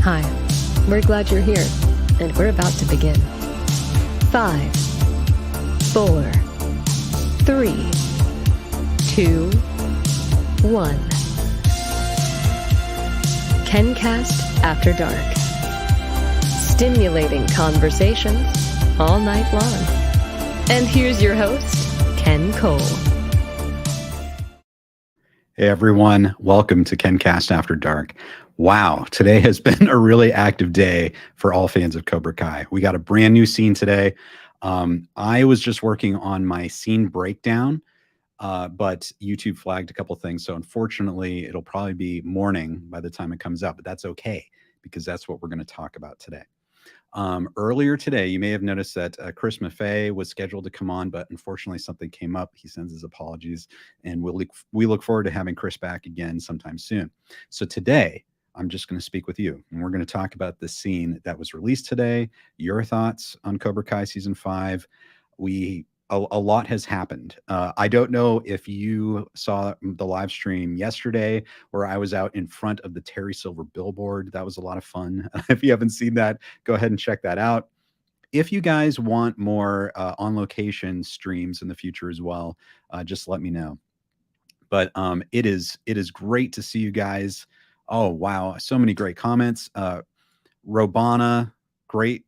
Hi, we're glad you're here, and we're about to begin. 5, 4, 3, 2, 1. KenCast After Dark. Stimulating conversations all night long. And here's your host, Ken Cole. Hey everyone, welcome to KenCast After Dark. Wow, today has been a really active day for all fans of Cobra Kai. We got a brand new scene today. I was just working on my scene breakdown, but YouTube flagged a couple things. So unfortunately, it'll probably be morning by the time it comes out, but that's okay because that's what we're going to talk about today. Earlier today, you may have noticed that Chris Maffei was scheduled to come on, but unfortunately something came up. He sends his apologies, and we look forward to having Chris back again sometime soon. So today, I'm just going to speak with you, and we're going to talk about the scene that was released today, your thoughts on Cobra Kai Season 5. A lot has happened. I don't know if you saw the live stream yesterday where I was out in front of the Terry Silver billboard. That was a lot of fun. If you haven't seen that, go ahead and check that out. If you guys want more on-location streams in the future as well, just let me know. But it is great to see you guys. Oh, wow. So many great comments. Robana, great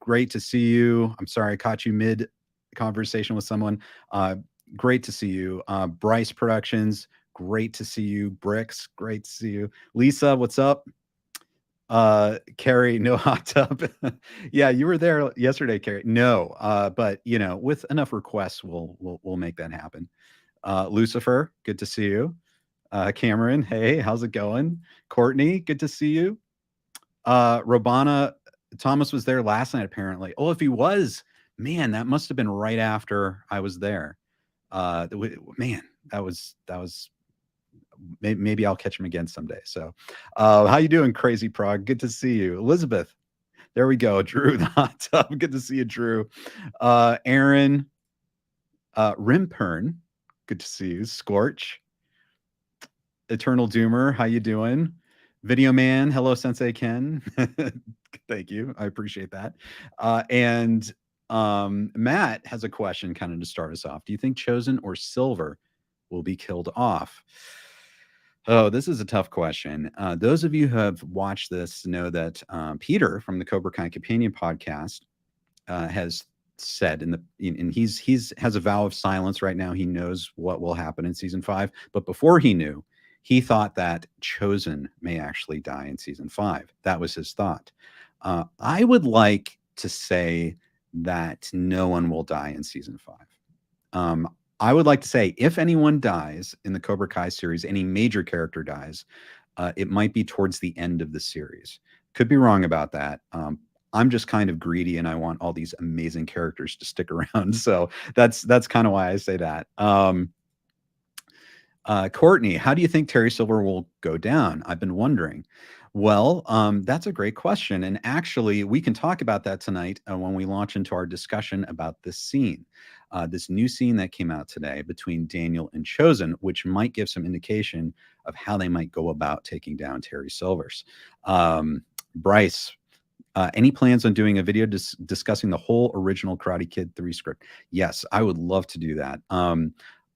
to see you. I'm sorry I caught you mid conversation with someone. Great to see you. Bryce Productions, great to see you. Bricks, great to see you. Lisa, what's up? Carrie, no hot tub. Yeah, you were there yesterday, Carrie. No, but you know, with enough requests, we'll make that happen. Lucifer, good to see you. Cameron, hey, how's it going? Courtney, good to see you. Robana, Thomas was there last night apparently. Oh, if he was, man, that must have been right after I was there. Man, that was maybe I'll catch him again someday. So, how you doing, Crazy Prog? Good to see you, Elizabeth. There we go, Drew, the hot tub. Good to see you, Drew. Aaron, Rimpern, good to see you. Scorch, Eternal Doomer, how you doing? Video Man, hello, Sensei Ken. Thank you, I appreciate that. And Matt has a question kind of to start us off. Do you think Chozen or Silver will be killed off? Oh, this is a tough question. Those of you who have watched this know that Peter from the Cobra Kai Companion podcast has said and he's has a vow of silence right now. He knows what will happen in season 5, but before he knew, he thought that Chozen may actually die in season 5. That was his thought. I would like to say that no one will die in season 5. I would like to say if anyone dies in the Cobra Kai series, any major character dies, it might be towards the end of the series. Could be wrong about that. I'm just kind of greedy and I want all these amazing characters to stick around. So that's kind of why I say that. Courtney, how do you think Terry Silver will go down? I've been wondering. Well, that's a great question. And actually, we can talk about that tonight when we launch into our discussion about this scene, this new scene that came out today between Daniel and Chozen, which might give some indication of how they might go about taking down Terry Silvers. Bryce, any plans on doing a video discussing the whole original Karate Kid 3 script? Yes, I would love to do that.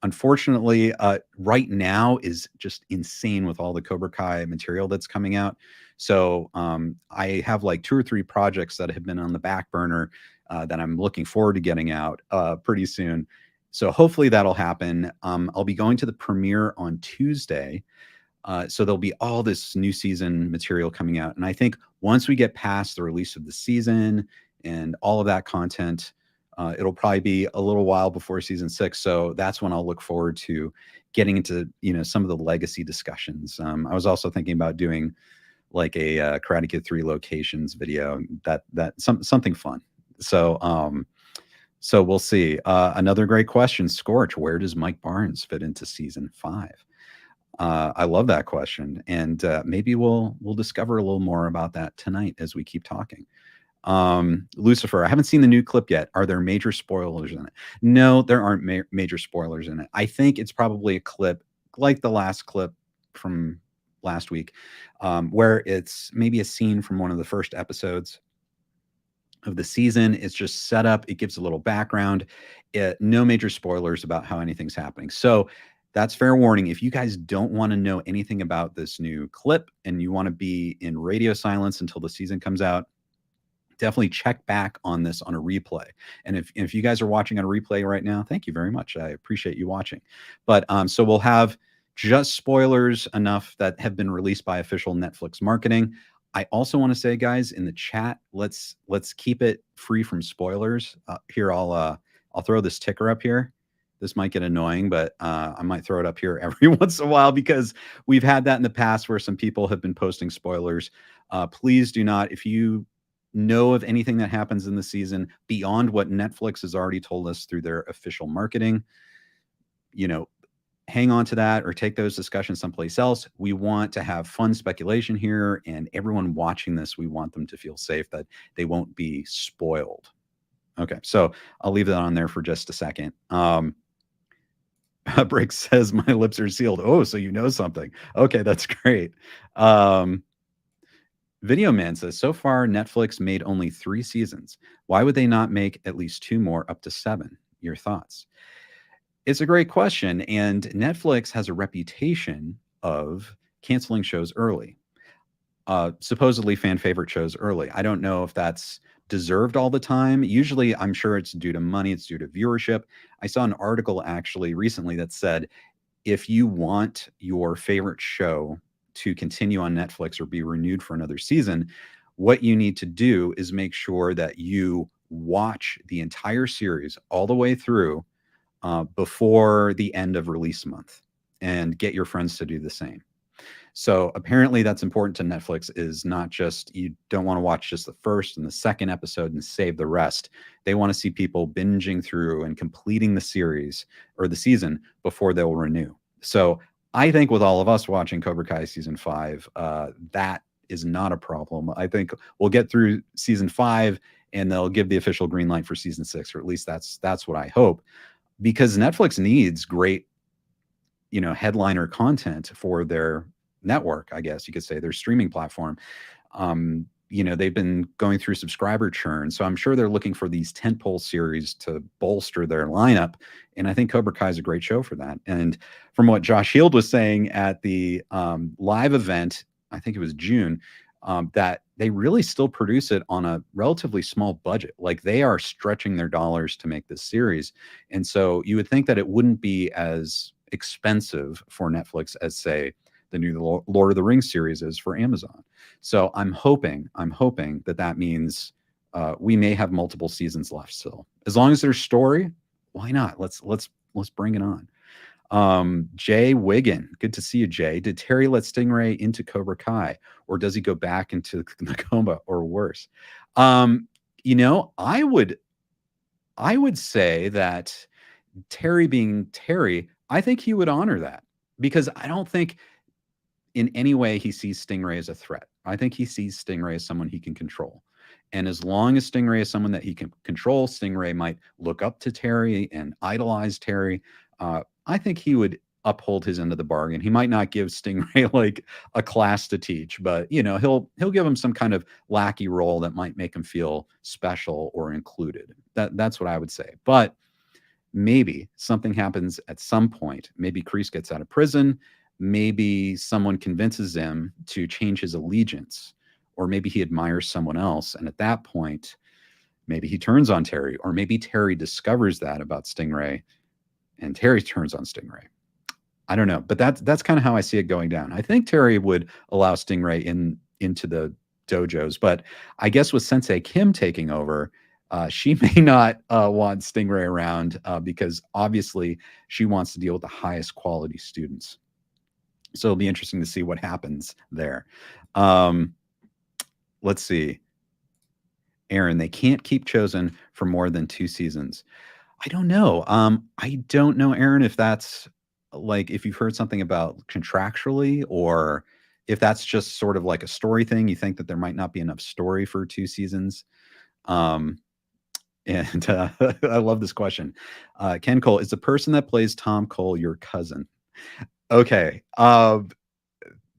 Unfortunately, right now is just insane with all the Cobra Kai material that's coming out. So I have like 2 or 3 projects that have been on the back burner that I'm looking forward to getting out pretty soon. So hopefully that'll happen. I'll be going to the premiere on Tuesday. So there'll be all this new season material coming out. And I think once we get past the release of the season and all of that content, it'll probably be a little while before season 6. So that's when I'll look forward to getting into, some of the legacy discussions. I was also thinking about doing like a Karate Kid 3 locations video, something fun. So, so we'll see. Another great question, Scorch, where does Mike Barnes fit into season 5? I love that question. And maybe we'll discover a little more about that tonight as we keep talking. Lucifer, I haven't seen the new clip yet. Are there major spoilers in it? No, there aren't major spoilers in it. I think it's probably a clip like the last clip from last week, where it's maybe a scene from one of the first episodes of the season. It's just set up. It gives a little background. No major spoilers about how anything's happening. So that's fair warning. If you guys don't want to know anything about this new clip and you want to be in radio silence until the season comes out, definitely check back on this on a replay. And if you guys are watching on a replay right now, thank you very much. I appreciate you watching. But so we'll have just spoilers enough that have been released by official Netflix marketing. I also want to say, guys, in the chat, let's keep it free from spoilers. Here, I'll throw this ticker up here. This might get annoying, but I might throw it up here every once in a while because we've had that in the past where some people have been posting spoilers. Please do not, if you know of anything that happens in the season beyond what Netflix has already told us through their official marketing, hang on to that or take those discussions someplace else. We want to have fun speculation here, and everyone watching this, we want them to feel safe that they won't be spoiled. Okay, so I'll leave that on there for just a second. Brick says my lips are sealed. Oh, so you know something. Okay, that's great. Video Man says, so far, Netflix made only 3 seasons. Why would they not make at least 2 more up to 7? Your thoughts? It's a great question. And Netflix has a reputation of canceling shows early, supposedly fan favorite shows early. I don't know if that's deserved all the time. Usually, I'm sure it's due to money, it's due to viewership. I saw an article actually recently that said, if you want your favorite show to continue on Netflix or be renewed for another season, what you need to do is make sure that you watch the entire series all the way through before the end of release month and get your friends to do the same. So apparently that's important to Netflix, is not just, you don't want to watch just the first and the second episode and save the rest. They want to see people binging through and completing the series or the season before they'll renew. So I think with all of us watching Cobra Kai season 5, that is not a problem. I think we'll get through season 5 and they'll give the official green light for season 6, or at least that's what I hope, because Netflix needs great, headliner content for their network, I guess you could say, their streaming platform. They've been going through subscriber churn, so I'm sure they're looking for these tentpole series to bolster their lineup. And I think Cobra Kai is a great show for that. And from what Josh Heald was saying at the live event, I think it was June, that they really still produce it on a relatively small budget. Like, they are stretching their dollars to make this series. And so you would think that it wouldn't be as expensive for Netflix as, say, the new Lord of the Rings series is for Amazon. So I'm hoping that means we may have multiple seasons left still. As long as there's story, why not? Let's bring it on. Jay Wiggin, good to see you, Jay. Did Terry let Stingray into Cobra Kai, or does he go back into the coma, or worse? I would say that Terry being Terry, I think he would honor that, because I don't think in any way he sees Stingray as a threat. I think he sees Stingray as someone he can control. And as long as Stingray is someone that he can control, Stingray might look up to Terry and idolize Terry. I think he would uphold his end of the bargain. He might not give Stingray like a class to teach, but he'll give him some kind of lackey role that might make him feel special or included. That's what I would say. But maybe something happens at some point. Maybe Kreese gets out of prison. Maybe someone convinces him to change his allegiance, or maybe he admires someone else. And at that point, maybe he turns on Terry, or maybe Terry discovers that about Stingray and Terry turns on Stingray. I don't know, but that's kind of how I see it going down. I think Terry would allow Stingray into the dojos, but I guess with Sensei Kim taking over, she may not want Stingray around because obviously she wants to deal with the highest quality students. So it'll be interesting to see what happens there. Let's see. Aaron, they can't keep Chozen for more than 2 seasons. I don't know. I don't know, Aaron, if that's like, if you've heard something about contractually, or if that's just sort of like a story thing. You think that there might not be enough story for 2 seasons. And I love this question. Ken Cole, is the person that plays Tom Cole your cousin? Okay.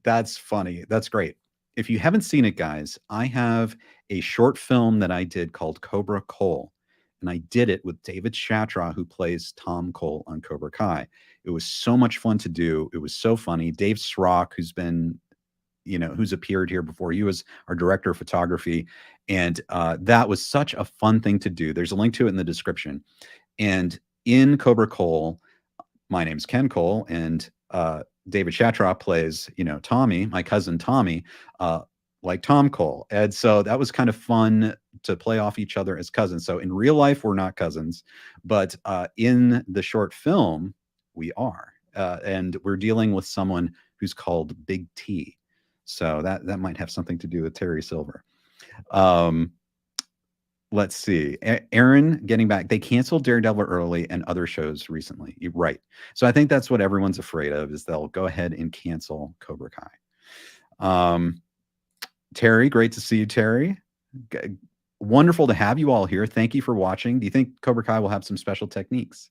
That's funny. That's great. If you haven't seen it, guys, I have a short film that I did called Cobra Cole. And I did it with David Shatra, who plays Tom Cole on Cobra Kai. It was so much fun to do. It was so funny. Dave Srock, who's been, who's appeared here before, he was our director of photography. And that was such a fun thing to do. There's a link to it in the description. And in Cobra Cole, my name's Ken Cole, and David Shatroff plays, Tommy, my cousin Tommy, like Tom Cole. And so that was kind of fun to play off each other as cousins. So in real life, we're not cousins, but in the short film, we are. And we're dealing with someone who's called Big T. So that might have something to do with Terry Silver. Let's see. Aaron, getting back, they canceled Daredevil early and other shows recently. You're right. So I think that's what everyone's afraid of, is they'll go ahead and cancel Cobra Kai. Terry, great to see you, Terry. Wonderful to have you all here. Thank you for watching. Do you think Cobra Kai will have some special techniques?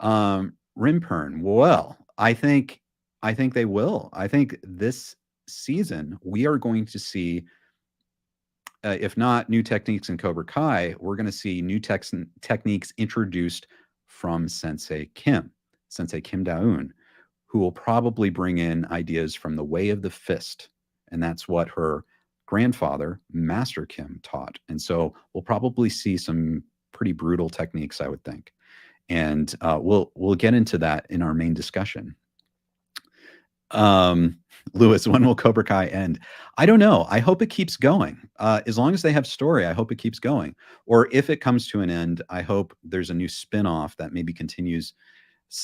Rimpern, well, I think they will. I think this season we are going to see, if not new techniques in Cobra Kai, we're going to see new techniques introduced from Sensei Kim Daun, who will probably bring in ideas from the Way of the Fist. And that's what her grandfather, Master Kim, taught. And so we'll probably see some pretty brutal techniques, I would think. And we'll get into that in our main discussion. Lewis, when will Cobra Kai end? I don't know. I hope it keeps going. As long as they have story, I hope it keeps going. Or if it comes to an end, I hope there's a new spin-off that maybe continues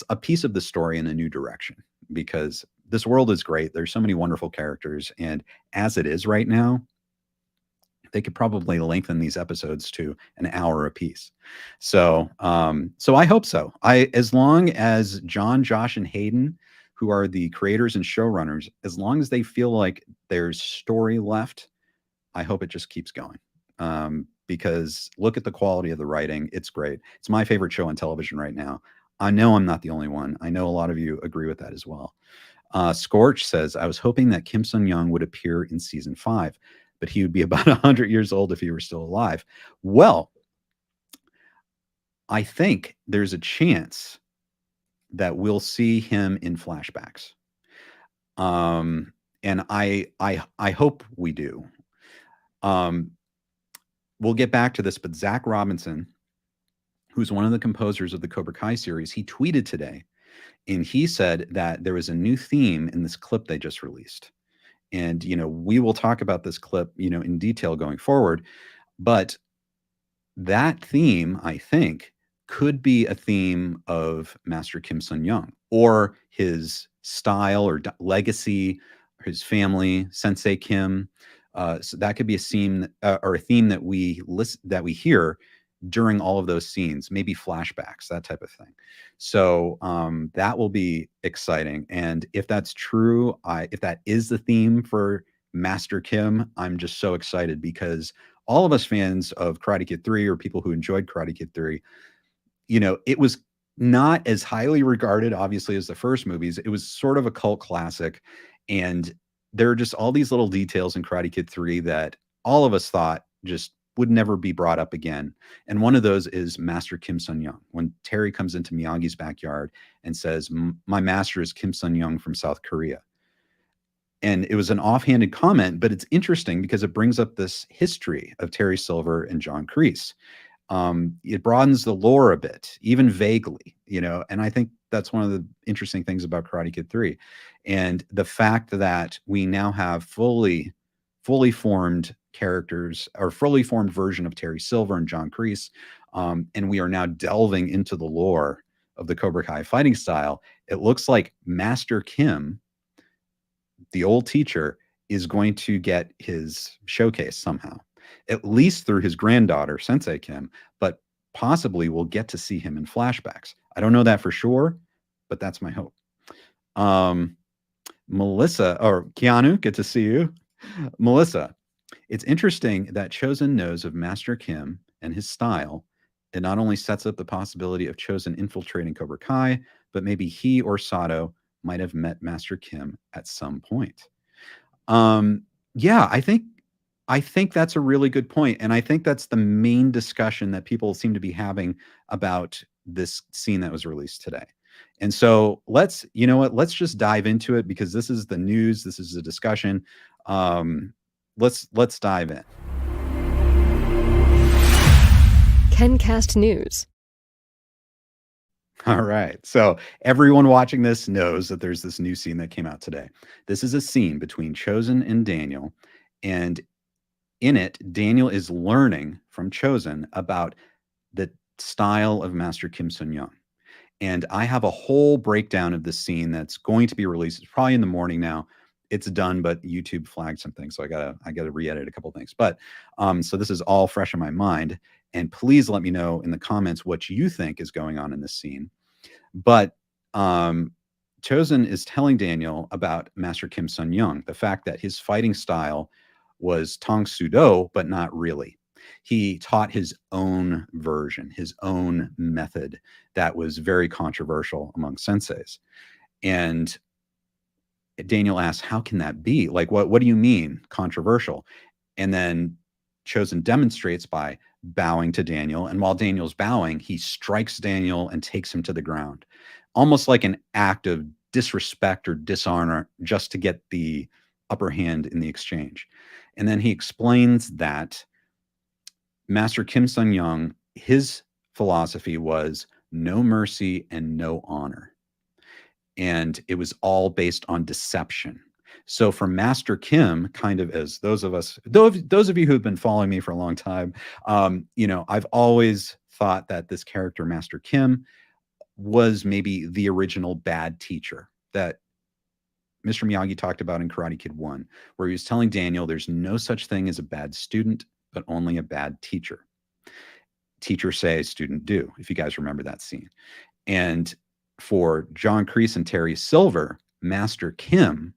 a piece of the story in a new direction, because this world is great. There's so many wonderful characters. And as it is right now, they could probably lengthen these episodes to an hour apiece. So I hope so. As long as John, Josh, and Hayden, who are the creators and showrunners, as long as they feel like there's story left, I hope it just keeps going. Because look at the quality of the writing. It's great. It's my favorite show on television right now. I know I'm not the only one. I know a lot of you agree with that as well. Scorch says, I was hoping that Kim Sun-young would appear in season 5, but he would be about 100 years old if he were still alive. Well, I think there's a chance that we'll see him in flashbacks. And I hope we do. We'll get back to this, but Zach Robinson, who's one of the composers of the Cobra Kai series, he tweeted today, and he said that there was a new theme in this clip they just released. And, we will talk about this clip, in detail going forward. But that theme, I think, could be a theme of Master Kim Sun-young, or his style or legacy, or his family, Sensei Kim. So that could be a theme or a theme that we hear during all of those scenes, maybe flashbacks, that type of thing. So that will be exciting. And if that's true, if that is the theme for Master Kim, I'm just so excited, because all of us fans of Karate Kid 3, or people who enjoyed Karate Kid 3, it was not as highly regarded, obviously, as the first movies. It was sort of a cult classic. And there are just all these little details in Karate Kid 3 that all of us thought just would never be brought up again. And one of those is Master Kim Sun-young. When Terry comes into Miyagi's backyard and says, my master is Kim Sun-young from South Korea. And it was an offhanded comment, but it's interesting because it brings up this history of Terry Silver and John Kreese. It broadens the lore a bit, even vaguely, and I think that's one of the interesting things about Karate Kid 3. And the fact that we now have fully formed characters, or fully formed version of Terry Silver and John Kreese, and we are now delving into the lore of the Cobra Kai fighting style. It looks like Master Kim, the old teacher, is going to get his showcase somehow, at least through his granddaughter, Sensei Kim, but possibly we'll get to see him in flashbacks. I don't know that for sure, but that's my hope. Melissa, or Keanu, good to see you. Melissa, it's interesting that Chozen knows of Master Kim and his style. It not only sets up the possibility of Chozen infiltrating Cobra Kai, but maybe he or Sato might have met Master Kim at some point. Yeah, I think that's a really good point, and I think that's the main discussion that people seem to be having about this scene that was released today. And so you know what? Let's just dive into it because this is the news. This is the discussion. Um, let's dive in. KenCast News. All right. So everyone watching this knows that there's this new scene that came out today. This is a scene between Chozen and Daniel, and in it, Daniel is learning from Chozen about the style of Master Kim Sun Young. And I have a whole breakdown of this scene that's going to be released. It's probably in the morning now. It's done, but YouTube flagged something, so I gotta re-edit a couple things. But so this is all fresh in my mind. And please let me know in the comments what you think is going on in this scene. But um, Chozen is telling Daniel about Master Kim Sun Young, the fact that his fighting style was Tong Sudo, but not really. He taught his own version, his own method that was very controversial among senseis. And Daniel asks, how can that be? Like, what do you mean controversial? And then Chozen demonstrates by bowing to Daniel. And while Daniel's bowing, he strikes Daniel and takes him to the ground, almost like an act of disrespect or dishonor just to get the upper hand in the exchange. And then he explains that Master Kim Sun Young, his philosophy was no mercy and no honor. And it was all based on deception. So for Master Kim, kind of as those of you who have been following me for a long time, I've always thought that this character, Master Kim, was maybe the original bad teacher that Mr. Miyagi talked about in Karate Kid 1, where he was telling Daniel there's no such thing as a bad student, but only a bad teacher. Teacher say, student do, if you guys remember that scene. And for John Kreese and Terry Silver, Master Kim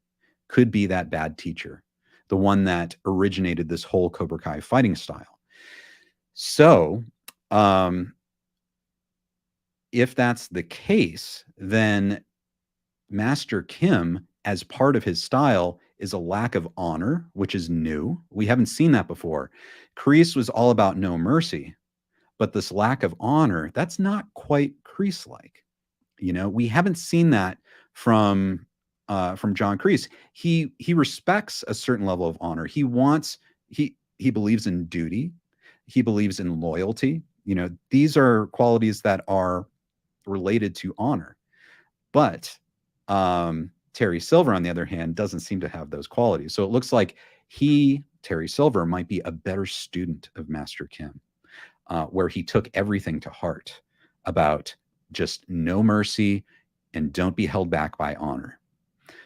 could be that bad teacher, the one that originated this whole Cobra Kai fighting style. So, if that's the case, then Master Kim, as part of his style, is a lack of honor, which is new. We haven't seen that before. Kreese was all about no mercy, but this lack of honor, that's not quite Kreese-like. We haven't seen that from John Kreese. He respects a certain level of honor. He believes in duty. He believes in loyalty. These are qualities that are related to honor. But Terry Silver, on the other hand, doesn't seem to have those qualities. So it looks like Terry Silver, might be a better student of Master Kim, where he took everything to heart about just no mercy and don't be held back by honor.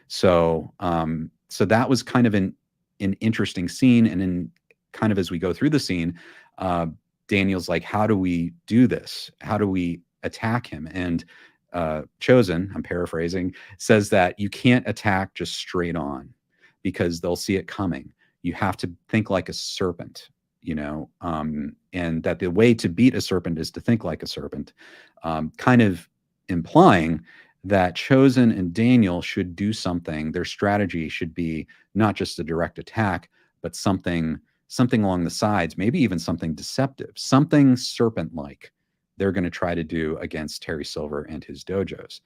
So that was kind of an interesting scene. And then kind of as we go through the scene, Daniel's like, how do we do this? How do we attack him? And Chozen, I'm paraphrasing, says that you can't attack just straight on because they'll see it coming. You have to think like a serpent, and that the way to beat a serpent is to think like a serpent, kind of implying that Chozen and Daniel should do something. Their strategy should be not just a direct attack, but something along the sides, maybe even something deceptive, something serpent-like they're going to try to do against Terry Silver and his dojos.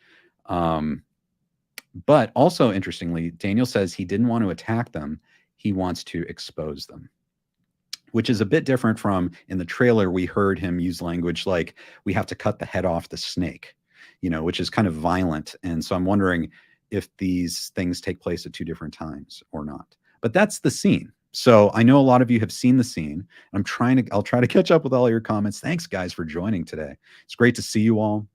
But also, interestingly, Daniel says he didn't want to attack them. He wants to expose them, which is a bit different from in the trailer. We heard him use language like, we have to cut the head off the snake, which is kind of violent. And so I'm wondering if these things take place at two different times or not. But that's the scene. So I know a lot of you have seen the scene. I'll try to catch up with all your comments. Thanks, guys, for joining today. It's great to see you all.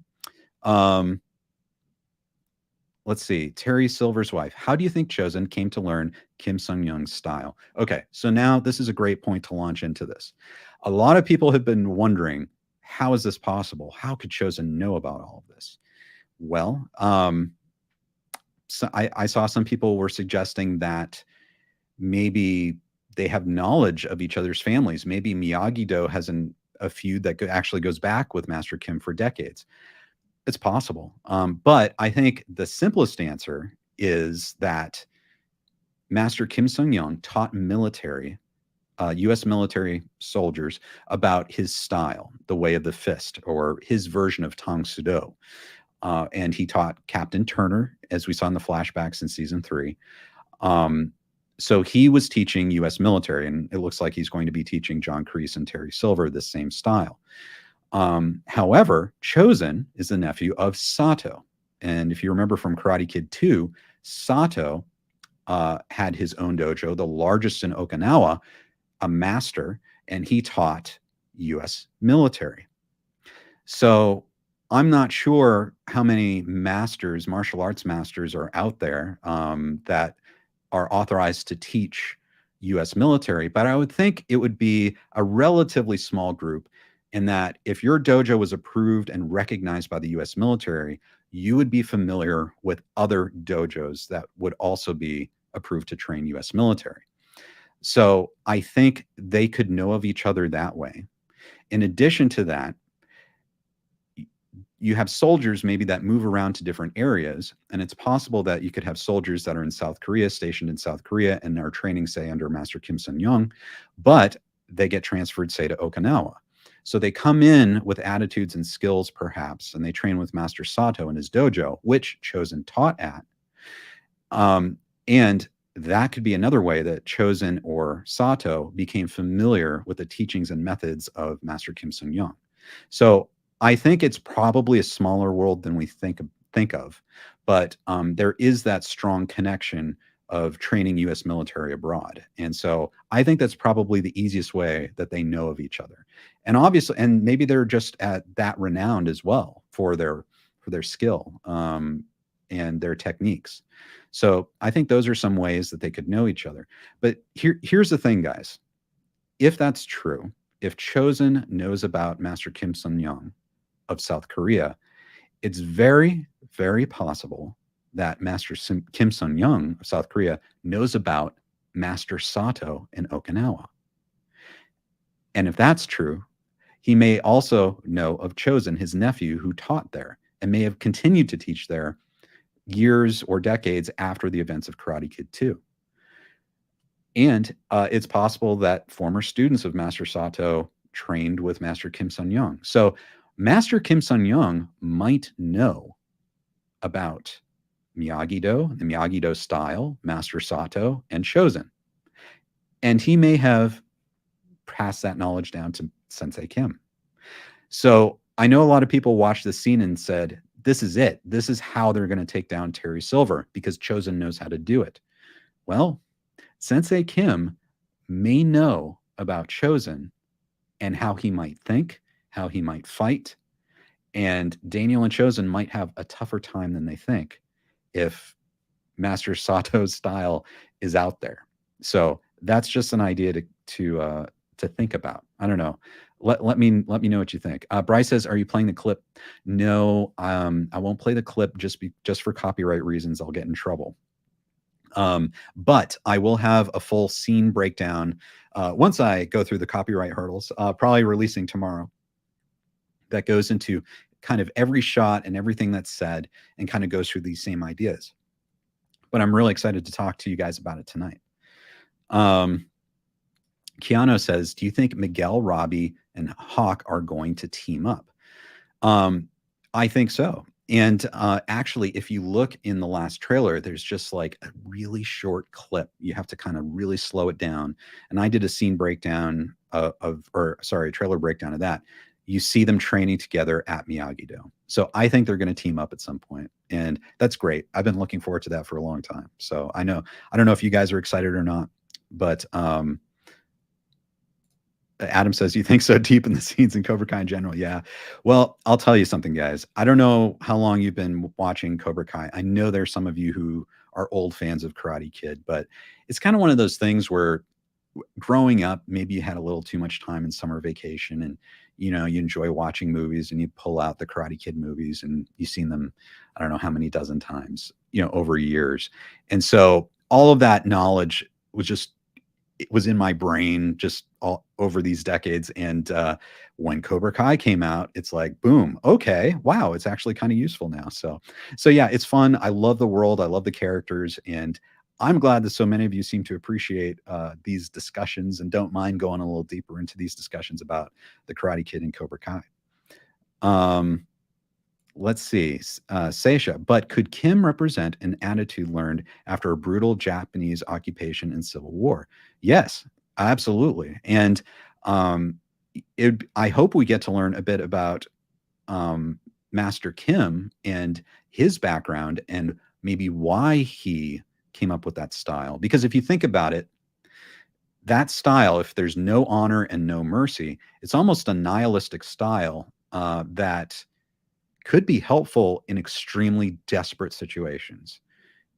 Let's see. Terry Silver's wife. How do you think Chozen came to learn Kim Sun Young's style? Okay, so now this is a great point to launch into this. A lot of people have been wondering, how is this possible? How could Chozen know about all of this? Well, so I saw some people were suggesting that maybe they have knowledge of each other's families. Maybe Miyagi-Do has a feud that actually goes back with Master Kim for decades. It's possible. But I think the simplest answer is that Master Kim Sung-young taught U.S. military soldiers about his style, the way of the fist, or his version of Tang Soo-do. And he taught Captain Turner, as we saw in the flashbacks in season 3. So he was teaching U.S. military, and it looks like he's going to be teaching John Kreese and Terry Silver this same style. However, Chozen is the nephew of Sato. And if you remember from Karate Kid 2, Sato had his own dojo, the largest in Okinawa, a master, and he taught U.S. military. So I'm not sure how many masters, martial arts masters, are out there that are authorized to teach U.S. military, but I would think it would be a relatively small group, in that if your dojo was approved and recognized by the U.S. military, you would be familiar with other dojos that would also be approved to train U.S. military. So I think they could know of each other that way. In addition to that, you have soldiers maybe that move around to different areas, and it's possible that you could have soldiers that are in South Korea, stationed in South Korea, and are training, say, under Master Kim Sung-young, but they get transferred, say, to Okinawa. So they come in with attitudes and skills, perhaps, and they train with Master Sato in his dojo, which Chozen taught at. And that could be another way that Chozen or Sato became familiar with the teachings and methods of Master Kim Sung-young. So I think it's probably a smaller world than we think of, but there is that strong connection of training U.S. military abroad. And so I think that's probably the easiest way that they know of each other. And obviously, and maybe they're just at that renowned as well for their skill and their techniques. So I think those are some ways that they could know each other. But here's the thing, guys. If that's true, if Chozen knows about Master Kim Sung-young of South Korea, it's very, very possible that Master Kim Sung-young of South Korea knows about Master Sato in Okinawa. And if that's true, he may also know of Chozen, his nephew, who taught there and may have continued to teach there years or decades after the events of Karate Kid 2. And it's possible that former students of Master Sato trained with Master Kim Sung-young. So Master Kim Sung-young might know about Miyagi-Do, the Miyagi-Do style, Master Sato, and Chozen. And he may have passed that knowledge down to Sensei Kim. So I know a lot of people watched this scene and said, this is it. This is how they're going to take down Terry Silver, because Chozen knows how to do it. Well, Sensei Kim may know about Chozen and how he might think, how he might fight. And Daniel and Chozen might have a tougher time than they think if Master Sato's style is out there. So that's just an idea to think about. I don't know. Let me know what you think. Bryce says, "Are you playing the clip?" No, I won't play the clip just for copyright reasons. I'll get in trouble. But I will have a full scene breakdown once I go through the copyright hurdles. Probably releasing tomorrow. That goes into kind of every shot and everything that's said, and kind of goes through these same ideas. But I'm really excited to talk to you guys about it tonight. Keanu says, "Do you think Miguel, Robbie, and Hawk are going to team up?" I think so. And actually, if you look in the last trailer, there's just like a really short clip. You have to kind of really slow it down. And I did a scene breakdown trailer breakdown of that. You see them training together at Miyagi-Do. So I think they're going to team up at some point. And that's great. I've been looking forward to that for a long time. So I don't know if you guys are excited or not, but Adam says, "You think so deep in the scenes in Cobra Kai in general?" Yeah. Well, I'll tell you something, guys. I don't know how long you've been watching Cobra Kai. I know there's some of you who are old fans of Karate Kid, but it's kind of one of those things where growing up, maybe you had a little too much time in summer vacation, and you enjoy watching movies, and you pull out the Karate Kid movies, and you've seen them, I don't know how many dozen times, over years. And so all of that knowledge was in my brain just all over these decades. And when Cobra Kai came out, it's like, boom, okay, wow, it's actually kind of useful now. So yeah, it's fun. I love the world. I love the characters. And I'm glad that so many of you seem to appreciate these discussions and don't mind going a little deeper into these discussions about the Karate Kid and Cobra Kai. Let's see, Seisha, but could Kim represent an attitude learned after a brutal Japanese occupation and civil war? Yes, absolutely. And I hope we get to learn a bit about Master Kim and his background and maybe why he came up with that style. Because if you think about it, that style, if there's no honor and no mercy, it's almost a nihilistic style that could be helpful in extremely desperate situations.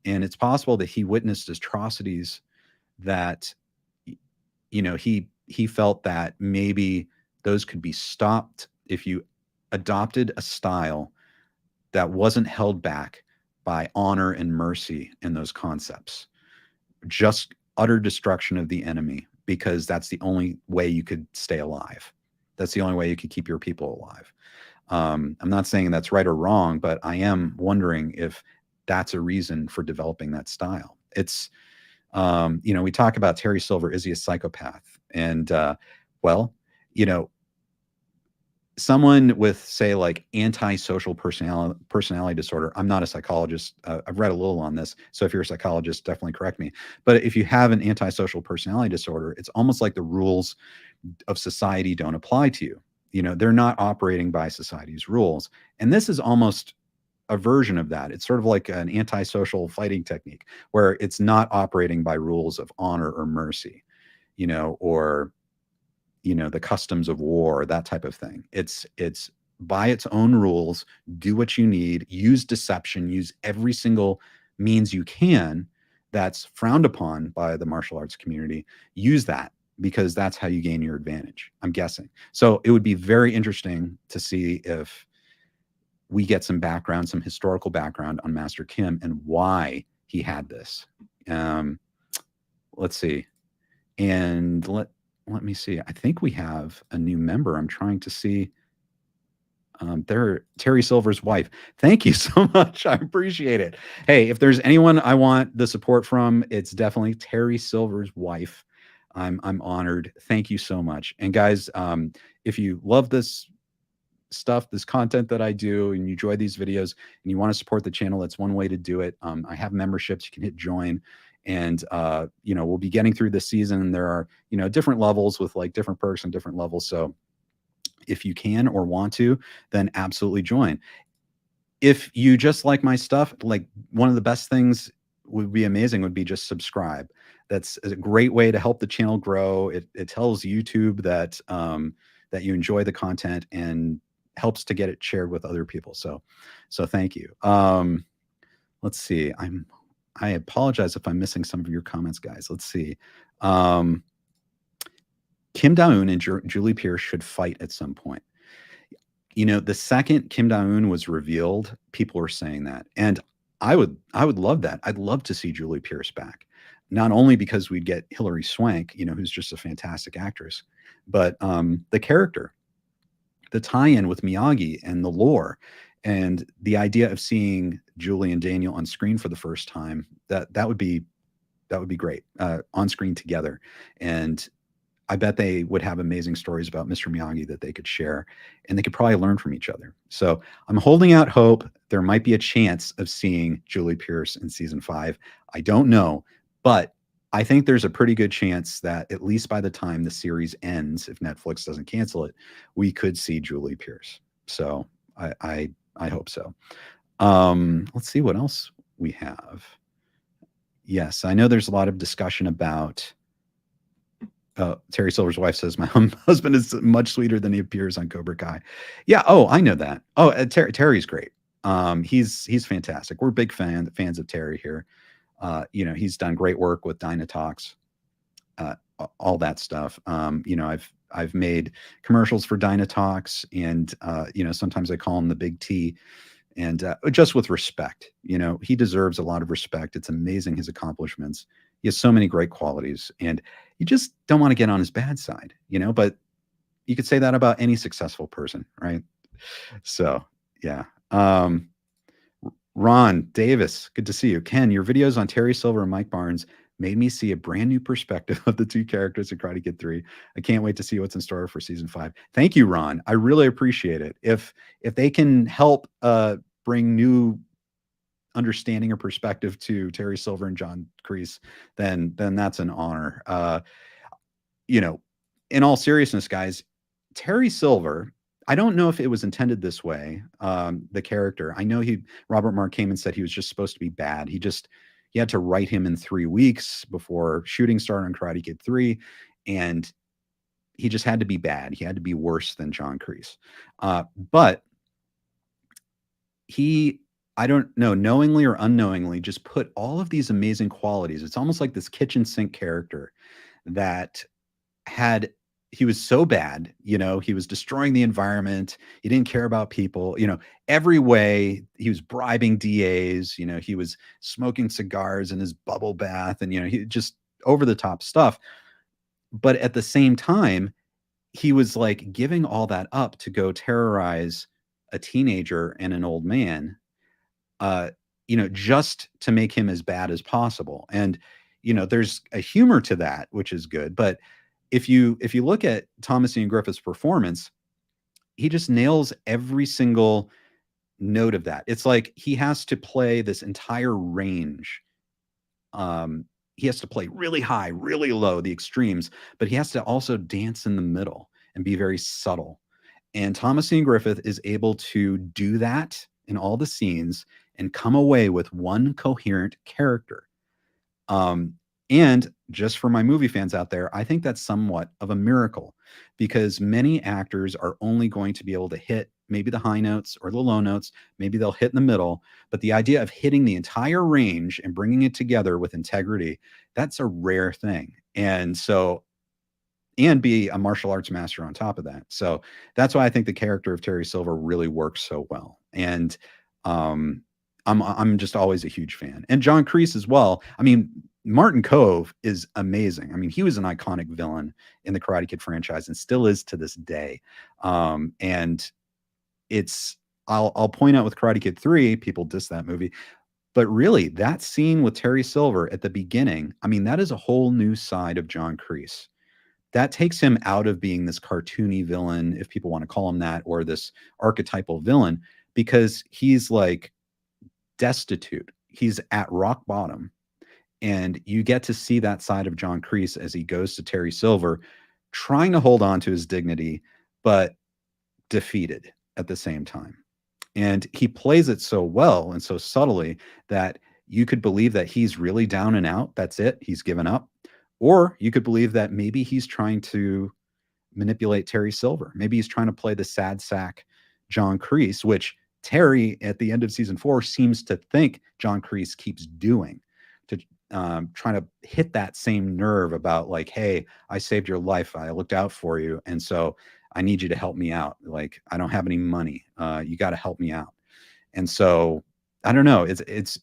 And it's possible that he witnessed atrocities that, he felt that maybe those could be stopped if you adopted a style that wasn't held back by honor and mercy in those concepts. Just utter destruction of the enemy, because that's the only way you could stay alive. That's the only way you could keep your people alive. I'm not saying that's right or wrong, but I am wondering if that's a reason for developing that style. It's, we talk about Terry Silver, is he a psychopath? And, well, someone with, say, like antisocial personality disorder. I'm not a psychologist. I've read a little on this. So if you're a psychologist, definitely correct me. But if you have an antisocial personality disorder, it's almost like the rules of society don't apply to you. They're not operating by society's rules. And this is almost a version of that. It's sort of like an antisocial fighting technique where it's not operating by rules of honor or mercy, or the customs of war, that type of thing. It's by its own rules. Do what you need, use deception, use every single means you can that's frowned upon by the martial arts community. Use that, because that's how you gain your advantage, I'm guessing. So it would be very interesting to see if we get some background, some historical background on Master Kim and why he had this. Let's see. And let me see. I think we have a new member. I'm trying to see. Terry Silver's wife. Thank you so much. I appreciate it. Hey, if there's anyone I want the support from, it's definitely Terry Silver's wife. I'm honored. Thank you so much. And guys, if you love this stuff, this content that I do, and you enjoy these videos and you want to support the channel, that's one way to do it. I have memberships. You can hit join. And, we'll be getting through this season. There are, different levels with like different perks and different levels. So if you can or want to, then absolutely join. If you just like my stuff, like one of the best things would be amazing would be just subscribe. That's a great way to help the channel grow. It tells YouTube that, that you enjoy the content and helps to get it shared with other people. So thank you. Let's see. I apologize if I'm missing some of your comments, guys. Let's see. Kim Da-eun and Julie Pierce should fight at some point. The second Kim Da-eun was revealed, people were saying that. And I would love that. I'd love to see Julie Pierce back. Not only because we'd get Hilary Swank, who's just a fantastic actress, but the character, the tie-in with Miyagi and the lore, and the idea of seeing Julie and Daniel on screen for the first time, that would be great, on screen together. And I bet they would have amazing stories about Mr. Miyagi that they could share, and they could probably learn from each other. So I'm holding out hope. There might be a chance of seeing Julie Pierce in season 5. I don't know, but I think there's a pretty good chance that at least by the time the series ends, if Netflix doesn't cancel it, we could see Julie Pierce. So I hope so. Let's see what else we have. Yes, I know there's a lot of discussion about Terry Silver's wife says, my husband is much sweeter than he appears on Cobra Kai. Yeah. Oh, I know that. Oh, Terry's great. He's fantastic. We're big fans of Terry here. He's done great work with Dynatox, all that stuff. I've made commercials for Dynatox, and sometimes I call him the Big T, and just with respect. He deserves a lot of respect. It's amazing, his accomplishments. He has so many great qualities, and you just don't want to get on his bad side, but you could say that about any successful person, right? So, yeah. Ron Davis, good to see you. Ken, your videos on Terry Silver and Mike Barnes made me see a brand new perspective of the two characters in Karate Kid 3. I can't wait to see what's in store for season 5. Thank you, Ron. I really appreciate it. If they can help bring new understanding or perspective to Terry Silver and John Kreese, then that's an honor. You know, in all seriousness, guys, Terry Silver, I don't know if it was intended this way. The character, I know Robert Mark came and said he was just supposed to be bad. He had to write him in 3 weeks before shooting started on Karate Kid 3, and he just had to be bad. He had to be worse than John Kreese. But he, I don't know, knowingly or unknowingly, just put all of these amazing qualities. It's almost like this kitchen sink character that he was so bad, he was destroying the environment. He didn't care about people, every way. He was bribing DAs, he was smoking cigars in his bubble bath, and, he just over the top stuff. But at the same time, he was like giving all that up to go terrorize a teenager and an old man, just to make him as bad as possible. And, there's a humor to that, which is good. But if you look at Thomas Ian Griffith's performance, he just nails every single note of that. It's like he has to play this entire range. He has to play really high, really low, the extremes, but he has to also dance in the middle and be very subtle. And Thomas Ian Griffith is able to do that in all the scenes and come away with one coherent character. And just for my movie fans out there, I think that's somewhat of a miracle, because many actors are only going to be able to hit maybe the high notes or the low notes. Maybe they'll hit in the middle, but the idea of hitting the entire range and bringing it together with integrity, that's a rare thing. And be a martial arts master on top of that. So that's why I think the character of Terry Silver really works so well. And I'm just always a huge fan. And John Kreese as well. I mean, Martin Kove is amazing. I mean, he was an iconic villain in the Karate Kid franchise and still is to this day. And I'll point out with Karate Kid 3, people diss that movie, but really that scene with Terry Silver at the beginning, I mean, that is a whole new side of John Kreese. That takes him out of being this cartoony villain, if people want to call him that, or this archetypal villain, because he's like destitute. He's at rock bottom. And you get to see that side of John Kreese as he goes to Terry Silver, trying to hold on to his dignity, but defeated at the same time. And he plays it so well and so subtly that you could believe that he's really down and out. That's it. He's given up. Or you could believe that maybe he's trying to manipulate Terry Silver. Maybe he's trying to play the sad sack John Kreese, which Terry at the end of season 4 seems to think John Kreese keeps doing, to trying to hit that same nerve about like, hey, I saved your life. I looked out for you. And so I need you to help me out. Like, I don't have any money. You got to help me out. And so I don't know. It's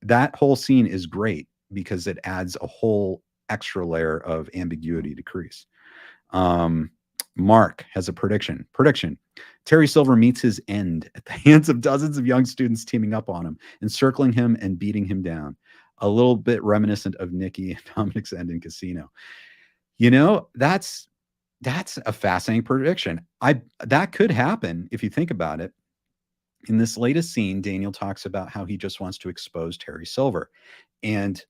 that whole scene is great because it adds a whole extra layer of ambiguity to Kreese. Mark has a prediction. Terry Silver meets his end at the hands of dozens of young students teaming up on him, encircling him and beating him down. A little bit reminiscent of Nicky and Dominic's end in Casino. That's a fascinating prediction. That could happen if you think about it. In this latest scene, Daniel talks about how he just wants to expose Terry Silver. And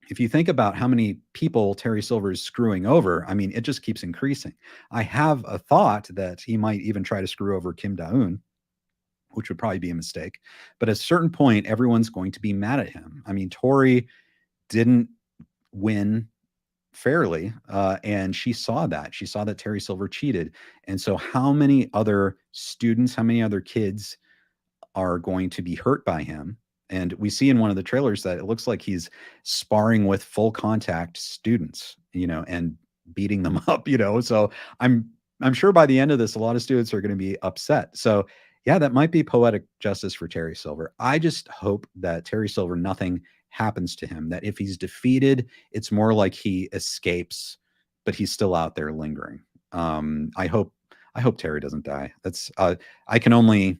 if you think about how many people Terry Silver is screwing over, I mean, it just keeps increasing. I have a thought that he might even try to screw over Kim Da-eun, which would probably be a mistake. But at a certain point, everyone's going to be mad at him. I mean, Tori didn't win fairly, and she saw that. She saw that Terry Silver cheated. And so how many other students, how many other kids are going to be hurt by him? And we see in one of the trailers that it looks like he's sparring with full contact students, and beating them up, So I'm sure by the end of this, a lot of students are going to be upset. So yeah, that might be poetic justice for Terry Silver. I just hope that Terry Silver, nothing happens to him, that if he's defeated, it's more like he escapes, but he's still out there lingering. I hope Terry doesn't die. That's I can only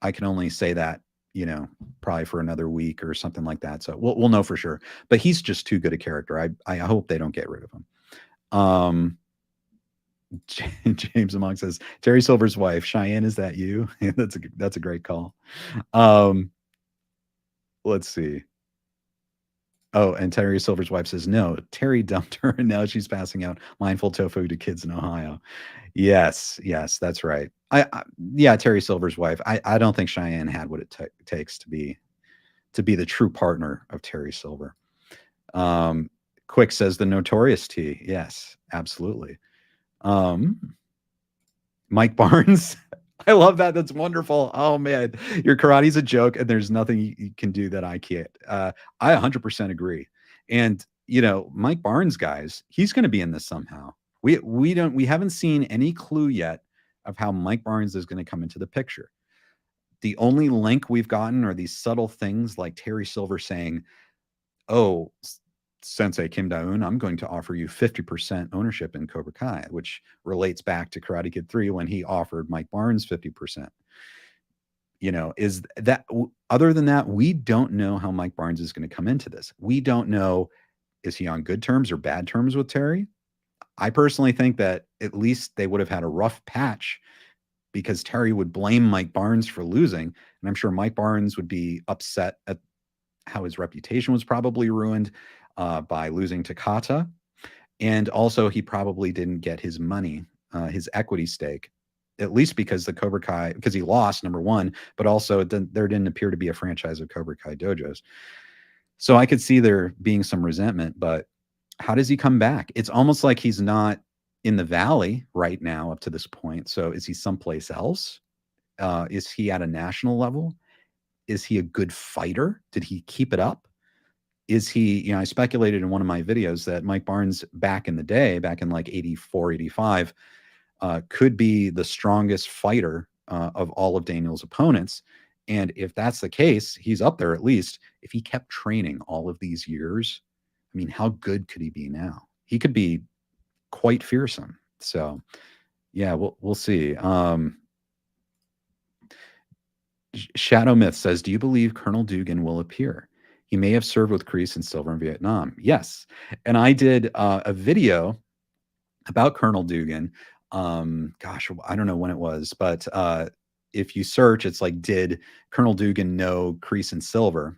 I can only say that, probably for another week or something like that. So we'll know for sure. But he's just too good a character. I hope they don't get rid of him. James Among says, Terry Silver's wife, Cheyenne, is that you? That's a great call. Let's see. Oh, and Terry Silver's wife says, no, Terry dumped her and now she's passing out mindful tofu to kids in Ohio. Yes, that's right. Yeah, Terry Silver's wife. I don't think Cheyenne had what it takes to be the true partner of Terry Silver. Quick says the Notorious T. Yes, absolutely. Mike Barnes. I love that. That's wonderful. Oh man, your karate's a joke, and there's nothing you can do that I can't. I 100% agree. And Mike Barnes, guys, he's going to be in this somehow. We haven't seen any clue yet of how Mike Barnes is going to come into the picture. The only link we've gotten are these subtle things like Terry Silver saying, "Oh, Sensei Kim Da-eun, I'm going to offer you 50% ownership in Cobra Kai," which relates back to Karate Kid 3 when he offered Mike Barnes 50%. Is that, other than that, we don't know how Mike Barnes is going to come into this. We don't know, is he on good terms or bad terms with Terry? I personally think that at least they would have had a rough patch because Terry would blame Mike Barnes for losing. And I'm sure Mike Barnes would be upset at how his reputation was probably ruined by losing to Kata. And also, he probably didn't get his money, his equity stake, at least because the Cobra Kai, because he lost, number one, but also there didn't appear to be a franchise of Cobra Kai dojos. So I could see there being some resentment, but how does he come back? It's almost like he's not in the Valley right now up to this point. So is he someplace else? Is he at a national level? Is he a good fighter? Did he keep it up? Is he, I speculated in one of my videos that Mike Barnes back in the day, back in like 84, 85, could be the strongest fighter of all of Daniel's opponents. And if that's the case, he's up there at least. If he kept training all of these years, I mean, how good could he be now? He could be quite fearsome. So, yeah, we'll see. Shadow Myth says, do you believe Colonel Dugan will appear? He may have served with Kreese and Silver in Vietnam. Yes. And I did a video about Colonel Dugan. Gosh, I don't know when it was, but if you search, it's like, did Colonel Dugan know Kreese and Silver?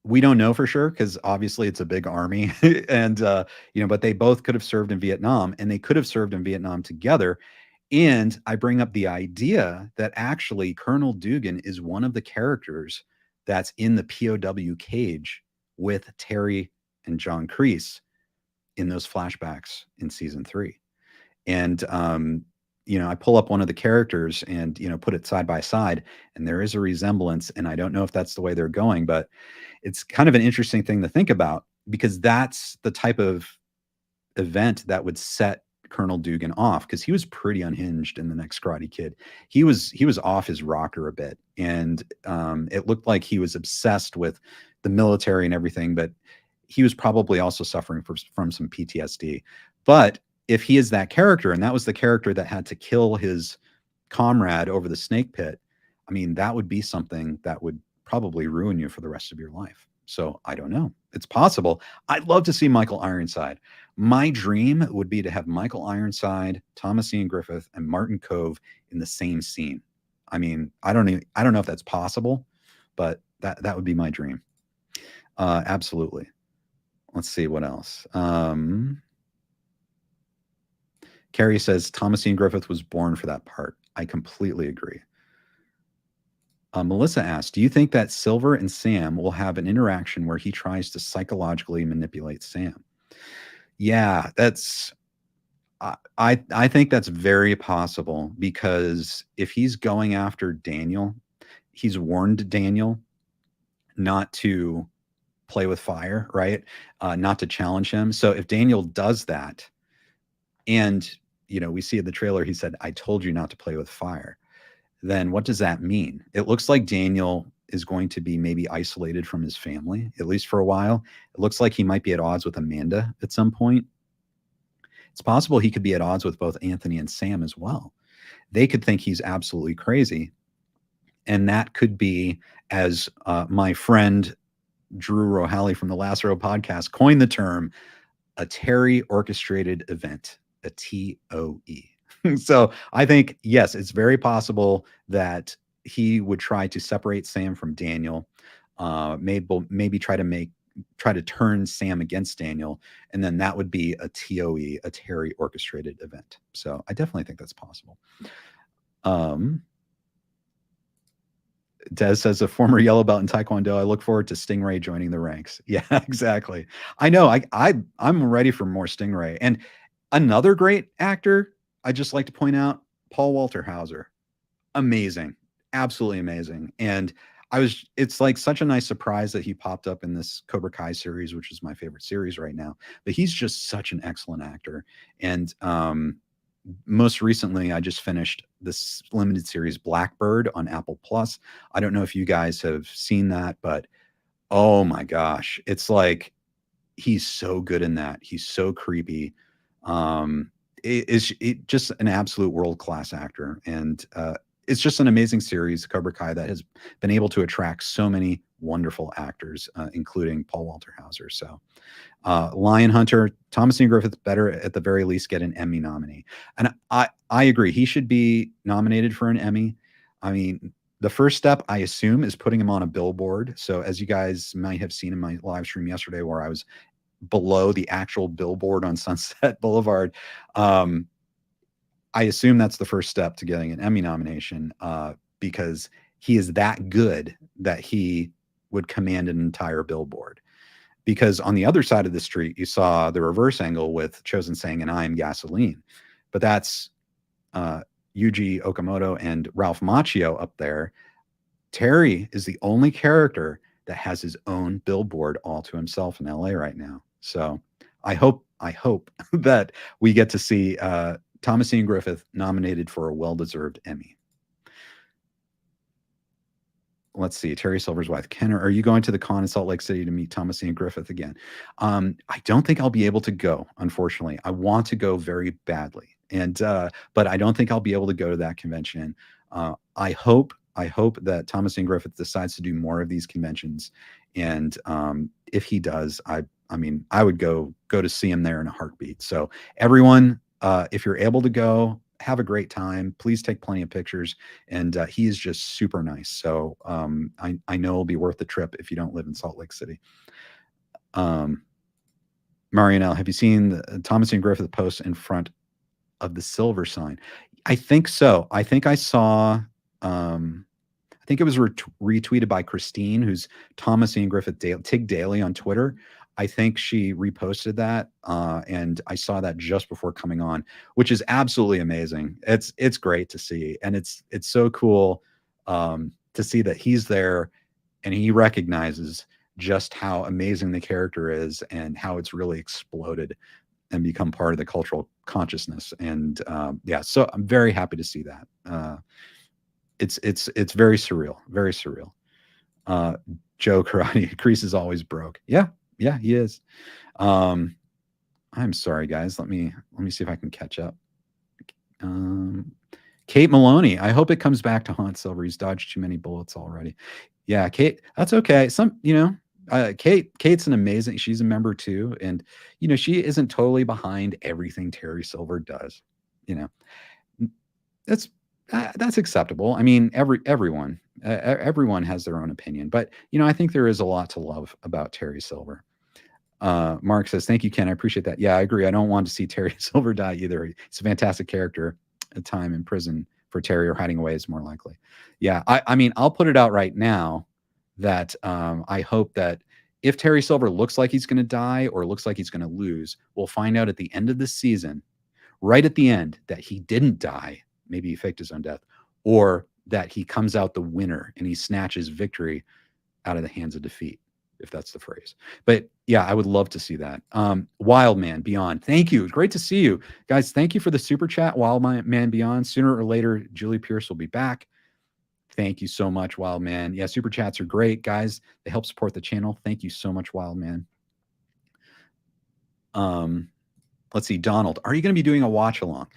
We don't know for sure because obviously it's a big army, and but they both could have served in Vietnam, and they could have served in Vietnam together. And I bring up the idea that actually Colonel Dugan is one of the characters that's in the POW cage with Terry and John Kreese in those flashbacks in season 3. And I pull up one of the characters and put it side by side, and there is a resemblance. And I don't know if that's the way they're going, but it's kind of an interesting thing to think about because that's the type of event that would set Colonel Dugan off, because he was pretty unhinged in the next Karate Kid. He was off his rocker a bit, and it looked like he was obsessed with the military and everything, but he was probably also suffering from some PTSD. But if he is that character, and that was the character that had to kill his comrade over the snake pit, I mean, that would be something that would probably ruin you for the rest of your life. So I don't know. It's possible. I'd love to see Michael Ironside. My dream would be to have Michael Ironside, Thomas Ian Griffith, and Martin Kove in the same scene. I mean, I don't know if that's possible, but that would be my dream. Absolutely. Let's see what else. Carrie says Thomas Ian Griffith was born for that part. I completely agree. Melissa asked, do you think that Silver and Sam will have an interaction where he tries to psychologically manipulate Sam? Yeah, I think that's very possible, because if he's going after Daniel, he's warned Daniel not to play with fire, right? Not to challenge him. So if Daniel does that, and we see in the trailer, he said, I told you not to play with fire. Then what does that mean? It looks like Daniel is going to be maybe isolated from his family, at least for a while. It looks like he might be at odds with Amanda at some point. It's possible he could be at odds with both Anthony and Sam as well. they could think he's absolutely crazy. And that could be, as my friend Drew Rohally from the Last Row podcast coined the term, a Terry orchestrated event, a TOE. So I think, yes, it's very possible that he would try to separate Sam from Daniel, maybe try to turn Sam against Daniel, and then that would be a TOE, a Terry orchestrated event. So I definitely think that's possible. Des says, a former yellow belt in Taekwondo, I look forward to Stingray joining the ranks. Yeah, exactly. I know. I'm ready for more Stingray. And another great actor, I just like to point out, Paul Walter Hauser. Amazing. Absolutely amazing. And it's like such a nice surprise that he popped up in this Cobra Kai series, which is my favorite series right now. But he's just such an excellent actor. And most recently, I just finished this limited series Blackbird on Apple Plus. I don't know if you guys have seen that, but oh my gosh, it's like he's so good in that. He's so creepy. It just an absolute world-class actor, and it's just an amazing series, Cobra Kai, that has been able to attract so many wonderful actors, including Paul Walter Hauser. So Lion Hunter, Thomas Ian Griffith better at the very least get an Emmy nominee. And I agree. He should be nominated for an Emmy. I mean, the first step, I assume, is putting him on a billboard. So as you guys might have seen in my live stream yesterday, where I was below the actual billboard on Sunset Boulevard, I assume that's the first step to getting an Emmy nomination, because he is that good that he would command an entire billboard. Because on the other side of the street, you saw the reverse angle with Chozen saying, and I am gasoline. But that's Yuji Okamoto and Ralph Macchio up there. Terry is the only character that has his own billboard all to himself in LA right now. So I hope that we get to see Thomas Ian Griffith nominated for a well-deserved Emmy. Let's see, Terry Silver's wife, Ken, are you going to the con in Salt Lake City to meet Thomas Ian Griffith again? I don't think I'll be able to go, unfortunately. I want to go very badly, and but I don't think I'll be able to go to that convention. I hope that Thomas Ian Griffith decides to do more of these conventions, and if he does, I mean, I would go to see him there in a heartbeat. So everyone, if you're able to go, have a great time. Please take plenty of pictures. And he is just super nice. So I know it'll be worth the trip if you don't live in Salt Lake City. Marianelle, have you seen the Thomas Ian Griffith post in front of the silver sign? I think so. I think I saw, I think it was retweeted by Christine, who's Thomas Ian Griffith Tig Daily on Twitter. I think she reposted that, and I saw that just before coming on, which is absolutely amazing. It's great to see, and it's so cool to see that he's there and he recognizes just how amazing the character is and how it's really exploded and become part of the cultural consciousness. And yeah, so I'm very happy to see that. It's very surreal, very surreal. Joe Karate, Kreese is always broke. Yeah, he is. I'm sorry, guys. Let me see if I can catch up. Kate Maloney, I hope it comes back to haunt Silver. He's dodged too many bullets already. Yeah, Kate, that's okay. Kate's an amazing, she's a member too. And, she isn't totally behind everything Terry Silver does. That's acceptable. I mean, everyone has their own opinion, but I think there is a lot to love about Terry Silver. Mark says, thank you, Ken. I appreciate that. Yeah, I agree. I don't want to see Terry Silver die either. He's a fantastic character. A time in prison for Terry or hiding away is more likely. Yeah, I mean, I'll put it out right now that I hope that if Terry Silver looks like he's going to die or looks like he's going to lose, we'll find out at the end of the season, right at the end, that he didn't die. Maybe he faked his own death, or that he comes out the winner and he snatches victory out of the hands of defeat, if that's the phrase. But yeah, I would love to see that. Wild Man Beyond, thank you. Great to see you guys. Thank you for the super chat, Wild Man Beyond. Sooner or later, Julie Pierce will be back. Thank you so much, Wild Man. Yeah, super chats are great, guys. They help support the channel. Thank you so much, Wild Man. Let's see, Donald, are you going to be doing a watch along?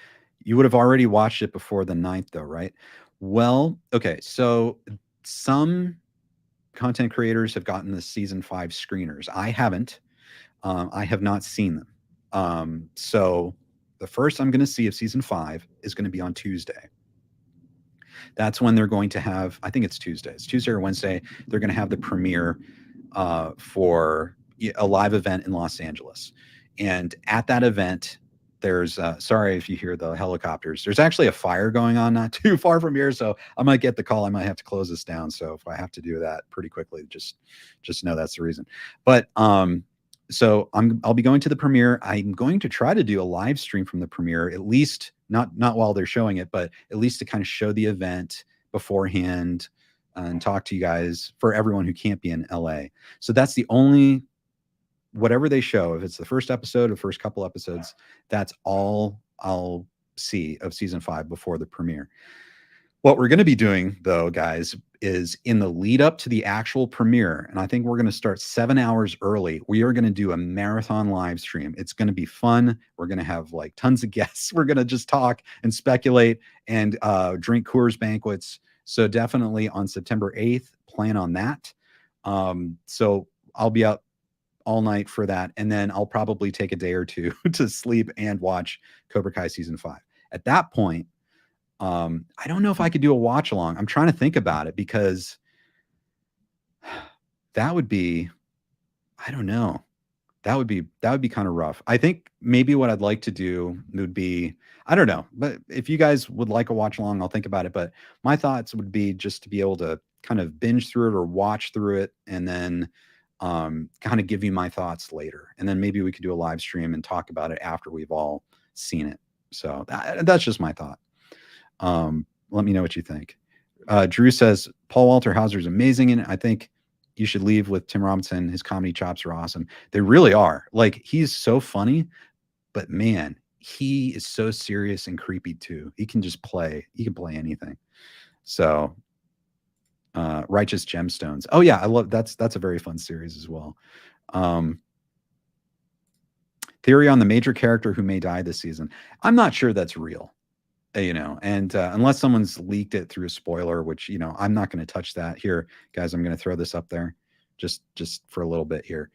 You would have already watched it before the 9th, though, right? Well, okay. So some content creators have gotten the season 5 screeners. I haven't. I have not seen them. So the first I'm going to see of season 5 is going to be on Tuesday. That's when they're going to have, I think it's Tuesday. It's Tuesday or Wednesday. They're going to have the premiere for a live event in Los Angeles. And at that event, there's sorry if you hear the helicopters. There's actually a fire going on not too far from here, so I might get the call. I might have to close this down. So if I have to do that pretty quickly, just know that's the reason. But so I'll be going to the premiere. I'm going to try to do a live stream from the premiere, at least not while they're showing it, but at least to kind of show the event beforehand and talk to you guys, for everyone who can't be in LA. So that's the only, whatever they show, if it's the first episode or first couple episodes, that's all I'll see of season 5 before the premiere. What we're going to be doing, though, guys, is in the lead up to the actual premiere, and I think we're going to start 7 hours early. We are going to do a marathon live stream. It's going to be fun. We're going to have like tons of guests. We're going to just talk and speculate and drink Coors Banquets. So definitely on September 8th, plan on that. So I'll be out all night for that. And then I'll probably take a day or two to sleep and watch Cobra Kai season 5. At that point, I don't know if I could do a watch along. I'm trying to think about it, because that would be, I don't know. That would be kind of rough. I think maybe what I'd like to do would be, I don't know, but if you guys would like a watch along, I'll think about it. But my thoughts would be just to be able to kind of binge through it or watch through it, and then kind of give you my thoughts later. And then maybe we could do a live stream and talk about it after we've all seen it. So that's just my thought. Let me know what you think. Drew says Paul Walter Hauser is amazing in it. I think you should leave with Tim Robinson. His comedy chops are awesome. They really are. Like, he's so funny, but man, he is so serious and creepy too. He can just play. He can play anything. So, Righteous Gemstones. Oh yeah, I love that's a very fun series as well. Theory on the major character who may die this season. I'm not sure that's real. And unless someone's leaked it through a spoiler, which, I'm not going to touch that here, guys. I'm going to throw this up there just for a little bit here.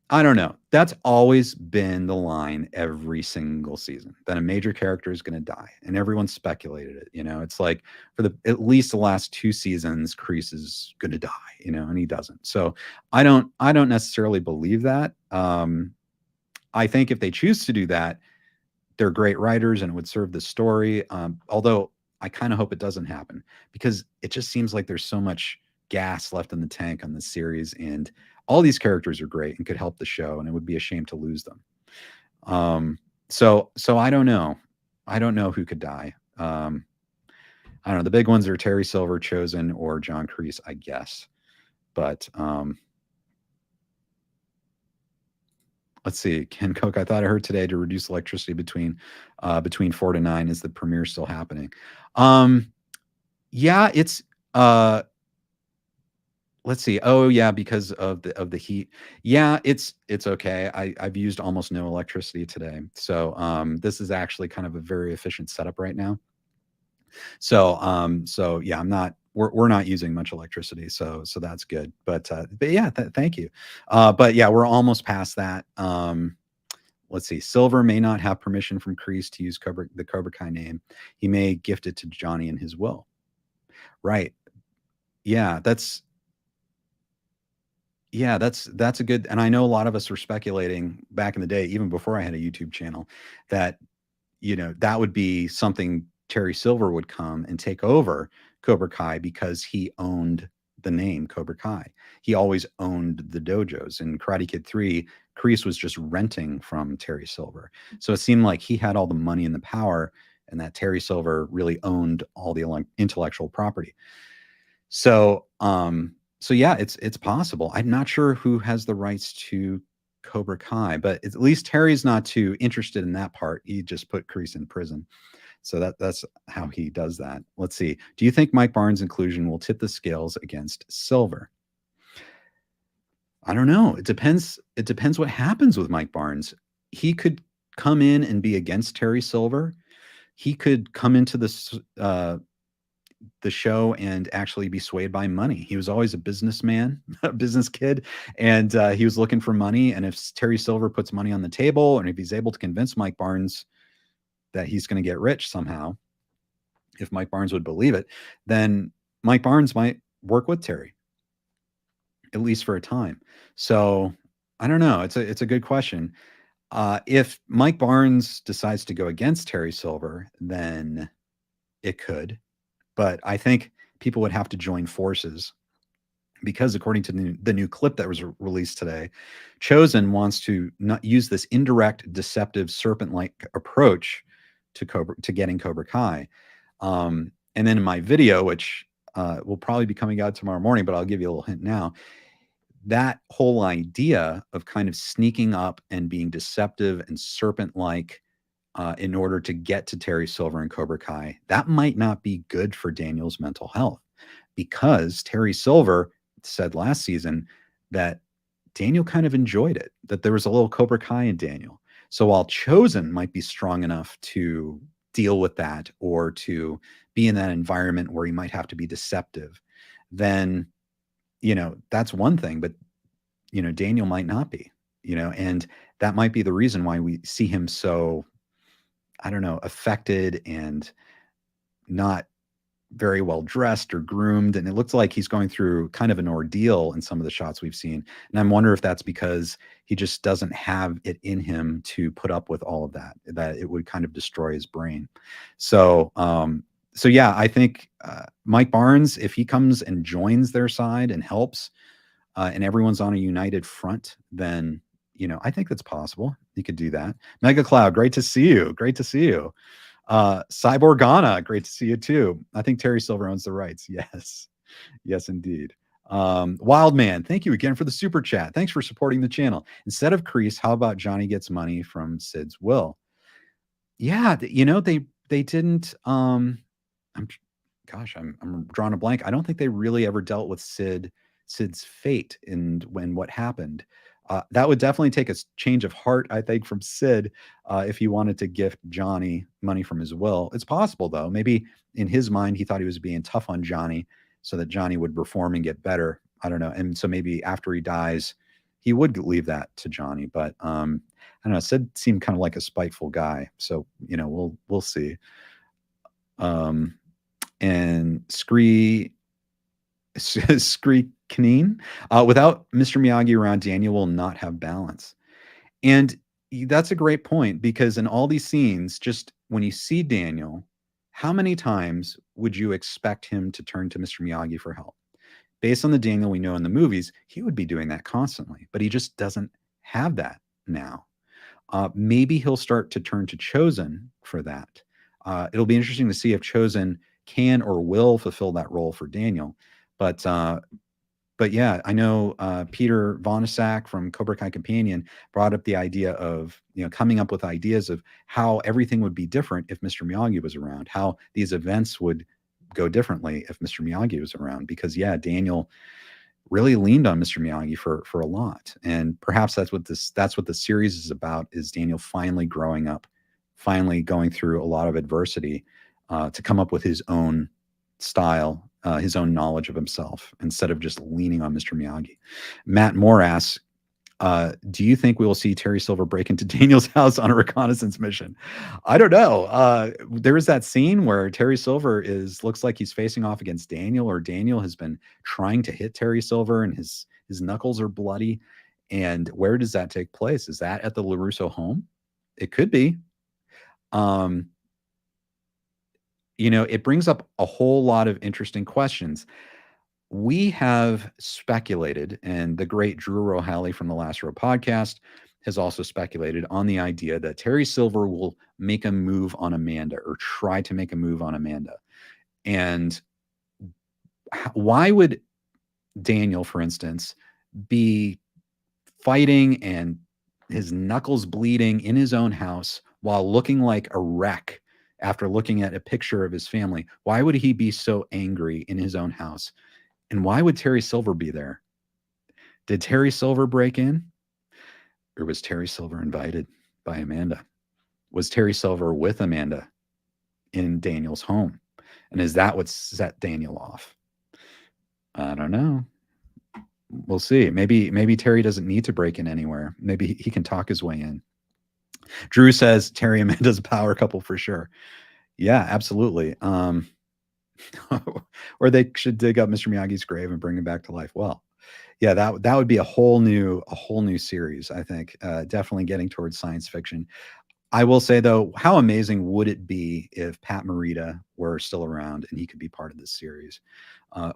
I don't know. That's always been the line every single season, that a major character is going to die, and everyone speculated it. It's like for at least the last 2 seasons, Kreese is going to die, and he doesn't. So I don't necessarily believe that. I think if they choose to do that, they're great writers and it would serve the story. Although I kind of hope it doesn't happen, because it just seems like there's so much gas left in the tank on this series, and all these characters are great and could help the show, and it would be a shame to lose them. So I don't know. I don't know who could die. I don't know. The big ones are Terry Silver, Chozen, or John Kreese, I guess. But let's see. Ken Cook, I thought I heard today to reduce electricity between 4 to 9. Is the premiere still happening? Yeah, it's let's see. Oh yeah, because of the heat. Yeah, it's okay. I've used almost no electricity today. So this is actually kind of a very efficient setup right now. So yeah, we're not using much electricity, so that's good. But yeah, thank you. But yeah, we're almost past that. Let's see. Silver may not have permission from Kreese to use the Cobra Kai name. He may gift it to Johnny in his will. Right. Yeah, that's a good, and I know a lot of us were speculating back in the day, even before I had a YouTube channel, that that would be something Terry Silver would come and take over Cobra Kai, because he owned the name Cobra Kai. He always owned the dojos. In Karate Kid 3, Kreese was just renting from Terry Silver. So it seemed like he had all the money and the power, and that Terry Silver really owned all the intellectual property. So yeah, it's possible. I'm not sure who has the rights to Cobra Kai, but at least Terry's not too interested in that part. He just put Kreese in prison. So that's how he does that. Let's see. Do you think Mike Barnes' inclusion will tip the scales against Silver? I don't know. It depends what happens with Mike Barnes. He could come in and be against Terry Silver, he could come into this the show and actually be swayed by money. He was always a businessman, a business kid, and he was looking for money. And if Terry Silver puts money on the table, and if he's able to convince Mike Barnes that he's going to get rich somehow, if Mike Barnes would believe it, then Mike Barnes might work with Terry, at least for a time. So I don't know. It's a good question. If Mike Barnes decides to go against Terry Silver, then it could. But I think people would have to join forces because, according to the new clip that was released today, Chozen wants to not use this indirect, deceptive, serpent-like approach to getting Cobra Kai. And then in my video, which will probably be coming out tomorrow morning, but I'll give you a little hint now, that whole idea of kind of sneaking up and being deceptive and serpent-like in order to get to Terry Silver and Cobra Kai, that might not be good for Daniel's mental health, because Terry Silver said last season that Daniel kind of enjoyed it, that there was a little Cobra Kai in Daniel. So while Chozen might be strong enough to deal with that or to be in that environment where he might have to be deceptive, then, that's one thing, but, Daniel might not be, and that might be the reason why we see him so, I don't know, affected and not very well dressed or groomed. And it looks like he's going through kind of an ordeal in some of the shots we've seen. And I'm wondering if that's because he just doesn't have it in him to put up with all of that it would kind of destroy his brain. So, yeah, I think Mike Barnes, if he comes and joins their side and helps, and everyone's on a united front, then, I think that's possible. He could do that. Mega Cloud, great to see you. Great to see you. Cyborgana, great to see you too. I think Terry Silver owns the rights. Yes. Yes, indeed. Wildman, thank you again for the super chat. Thanks for supporting the channel. Instead of Kreese, how about Johnny gets money from Sid's will? Yeah, they didn't. I'm drawing a blank. I don't think they really ever dealt with Sid's fate and what happened. That would definitely take a change of heart, I think, from Sid if he wanted to gift Johnny money from his will. It's possible, though. Maybe in his mind, he thought he was being tough on Johnny so that Johnny would reform and get better. I don't know. And so maybe after he dies, he would leave that to Johnny. But I don't know. Sid seemed kind of like a spiteful guy. So, we'll see. And Scree Kneen, without Mr. Miyagi around, Daniel will not have balance. And that's a great point, because in all these scenes, just when you see Daniel, how many times would you expect him to turn to Mr. Miyagi for help? Based on the Daniel we know in the movies, he would be doing that constantly, but he just doesn't have that now. Maybe he'll start to turn to Chozen for that. It'll be interesting to see if Chozen can or will fulfill that role for Daniel. But yeah, I know Peter Vonasak from Cobra Kai Companion brought up the idea of, coming up with ideas of how everything would be different if Mr. Miyagi was around, how these events would go differently if Mr. Miyagi was around. Because yeah, Daniel really leaned on Mr. Miyagi for a lot, and perhaps that's what the series is about: is Daniel finally growing up, finally going through a lot of adversity to come up with his own style, his own knowledge of himself, instead of just leaning on Mr. Miyagi. Matt Moore asks, do you think we will see Terry Silver break into Daniel's house on a reconnaissance mission? I don't know. There is that scene where Terry Silver looks like he's facing off against Daniel, or Daniel has been trying to hit Terry Silver and his knuckles are bloody. And where does that take place? Is that at the LaRusso home? It could be. It brings up a whole lot of interesting questions. We have speculated, and the great Drew Rohally from the Last Row podcast has also speculated on the idea that Terry Silver will make a move on Amanda, or try to make a move on Amanda. And why would Daniel, for instance, be fighting and his knuckles bleeding in his own house while looking like a wreck after looking at a picture of his family? Why would he be so angry in his own house? And why would Terry Silver be there? Did Terry Silver break in? Or was Terry Silver invited by Amanda? Was Terry Silver with Amanda in Daniel's home? And is that what set Daniel off? I don't know. We'll see. Maybe Terry doesn't need to break in anywhere. Maybe he can talk his way in. Drew says Terry and Amanda's a power couple for sure. Yeah, absolutely. Or they should dig up Mr. Miyagi's grave and bring him back to life. Well, yeah, that would be a whole new series, I think. Definitely getting towards science fiction. I will say though, how amazing would it be if Pat Morita were still around and he could be part of this series?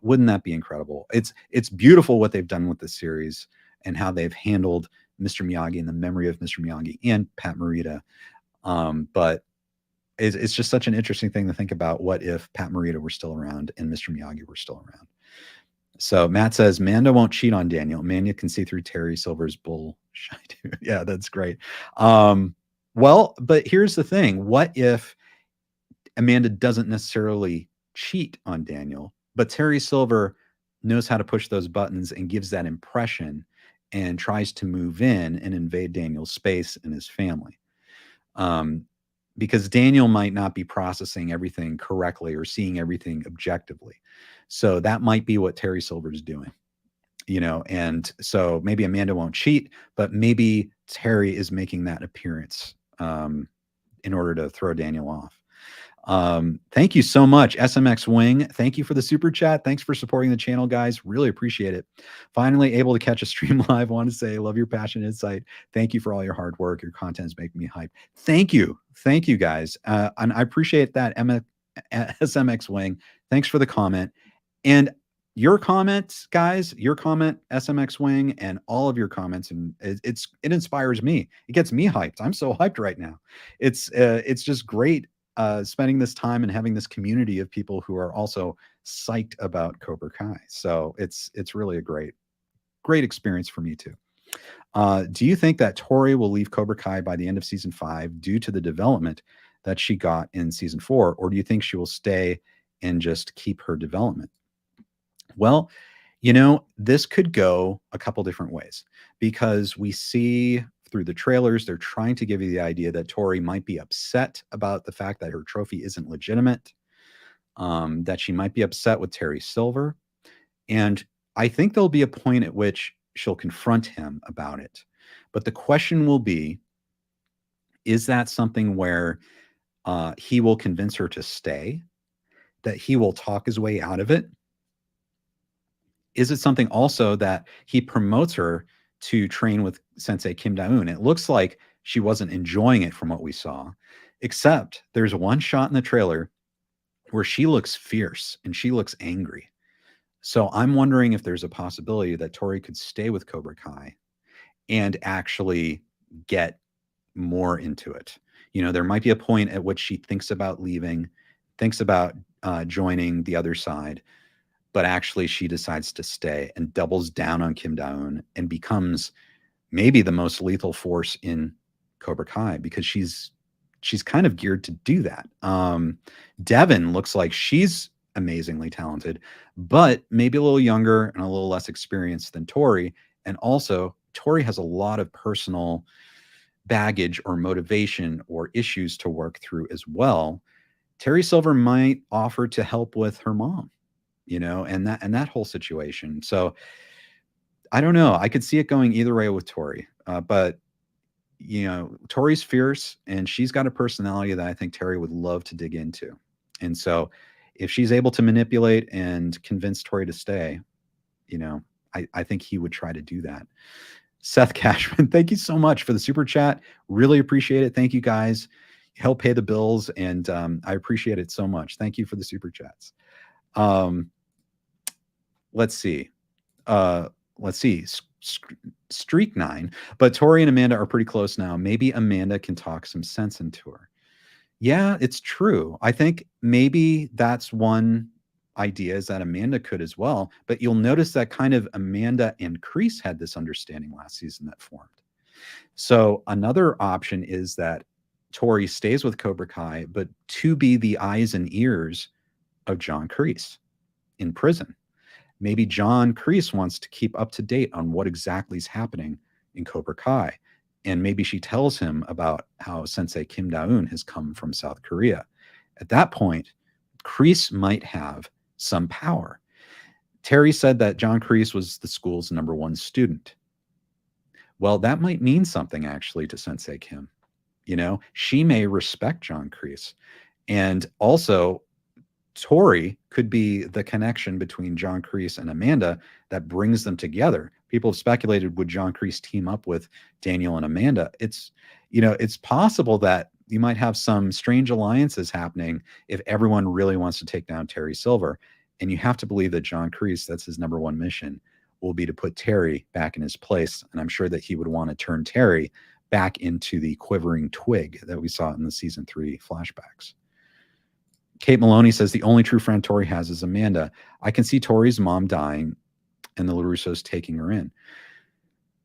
Wouldn't that be incredible? It's beautiful what they've done with this series and how they've handled Mr. Miyagi and the memory of Mr. Miyagi and Pat Morita. But it's just such an interesting thing to think about. What if Pat Morita were still around and Mr. Miyagi were still around? So Matt says Manda won't cheat on Daniel. Manda can see through Terry Silver's bullshit. Yeah, that's great. Well, but here's the thing. What if Amanda doesn't necessarily cheat on Daniel, but Terry Silver knows how to push those buttons and gives that impression and tries to move in and invade Daniel's space and his family? Because Daniel might not be processing everything correctly or seeing everything objectively. So that might be what Terry Silver's doing, and so maybe Amanda won't cheat, but maybe Terry is making that appearance in order to throw Daniel off. Thank you so much, SMX Wing. Thank you for the super chat. Thanks for supporting the channel, guys. Really appreciate it. Finally able to catch a stream live. I want to say, love your passion, insight. Thank you for all your hard work. Your content is making me hype. Thank you, guys. And I appreciate that, SMX Wing. Thanks for the comment. And your comments, guys, your comment, SMX Wing, and all of your comments, and it inspires me. It gets me hyped. I'm so hyped right now. It's just great spending this time and having this community of people who are also psyched about Cobra Kai. So it's really a great experience for me too. Do you think that Tori will leave Cobra Kai by the end of season 5 due to the development that she got in season 4, or do you think she will stay and just keep her development? Well, this could go a couple different ways, because we see through the trailers, they're trying to give you the idea that Tori might be upset about the fact that her trophy isn't legitimate, that she might be upset with Terry Silver. And I think there'll be a point at which she'll confront him about it. But the question will be, is that something where he will convince her to stay, that he will talk his way out of it? Is it something also that he promotes her to train with Sensei Kim Da-eun? It looks like she wasn't enjoying it from what we saw, except there's one shot in the trailer where she looks fierce and she looks angry. So I'm wondering if there's a possibility that Tori could stay with Cobra Kai and actually get more into it. There might be a point at which she thinks about leaving, thinks about joining the other side, but actually she decides to stay and doubles down on Kim Da-eun and becomes maybe the most lethal force in Cobra Kai, because she's kind of geared to do that. Devin looks like she's amazingly talented, but maybe a little younger and a little less experienced than Tori. And also Tori has a lot of personal baggage or motivation or issues to work through as well. Terry Silver might offer to help with her mom, and that whole situation. So I don't know. I could see it going either way with Tori, but Tori's fierce and she's got a personality that I think Terry would love to dig into. And so if she's able to manipulate and convince Tori to stay, I think he would try to do that. Seth Cashman, thank you so much for the super chat. Really appreciate it. Thank you, guys. Help pay the bills, and I appreciate it so much. Thank you for the super chats. Let's see. Streak 9. But Tori and Amanda are pretty close now. Maybe Amanda can talk some sense into her. Yeah, it's true. I think maybe that's one idea, is that Amanda could as well. But you'll notice that kind of Amanda and Kreese had this understanding last season that formed. So another option is that Tori stays with Cobra Kai, but to be the eyes and ears of John Kreese in prison. Maybe John Kreese wants to keep up to date on what exactly is happening in Cobra Kai. And maybe she tells him about how Sensei Kim Da-eun has come from South Korea. At that point, Kreese might have some power. Terry said that John Kreese was the school's #1 student. Well, that might mean something actually to Sensei Kim. She may respect John Kreese. And also, Tori could be the connection between John Kreese and Amanda that brings them together. People have speculated, would John Kreese team up with Daniel and Amanda? It's possible that you might have some strange alliances happening if everyone really wants to take down Terry Silver. And you have to believe that John Kreese, that's his #1 mission, will be to put Terry back in his place. And I'm sure that he would want to turn Terry back into the quivering twig that we saw in the season 3 flashbacks. Kate Maloney says the only true friend Tori has is Amanda. I can see Tori's mom dying and the LaRussos taking her in.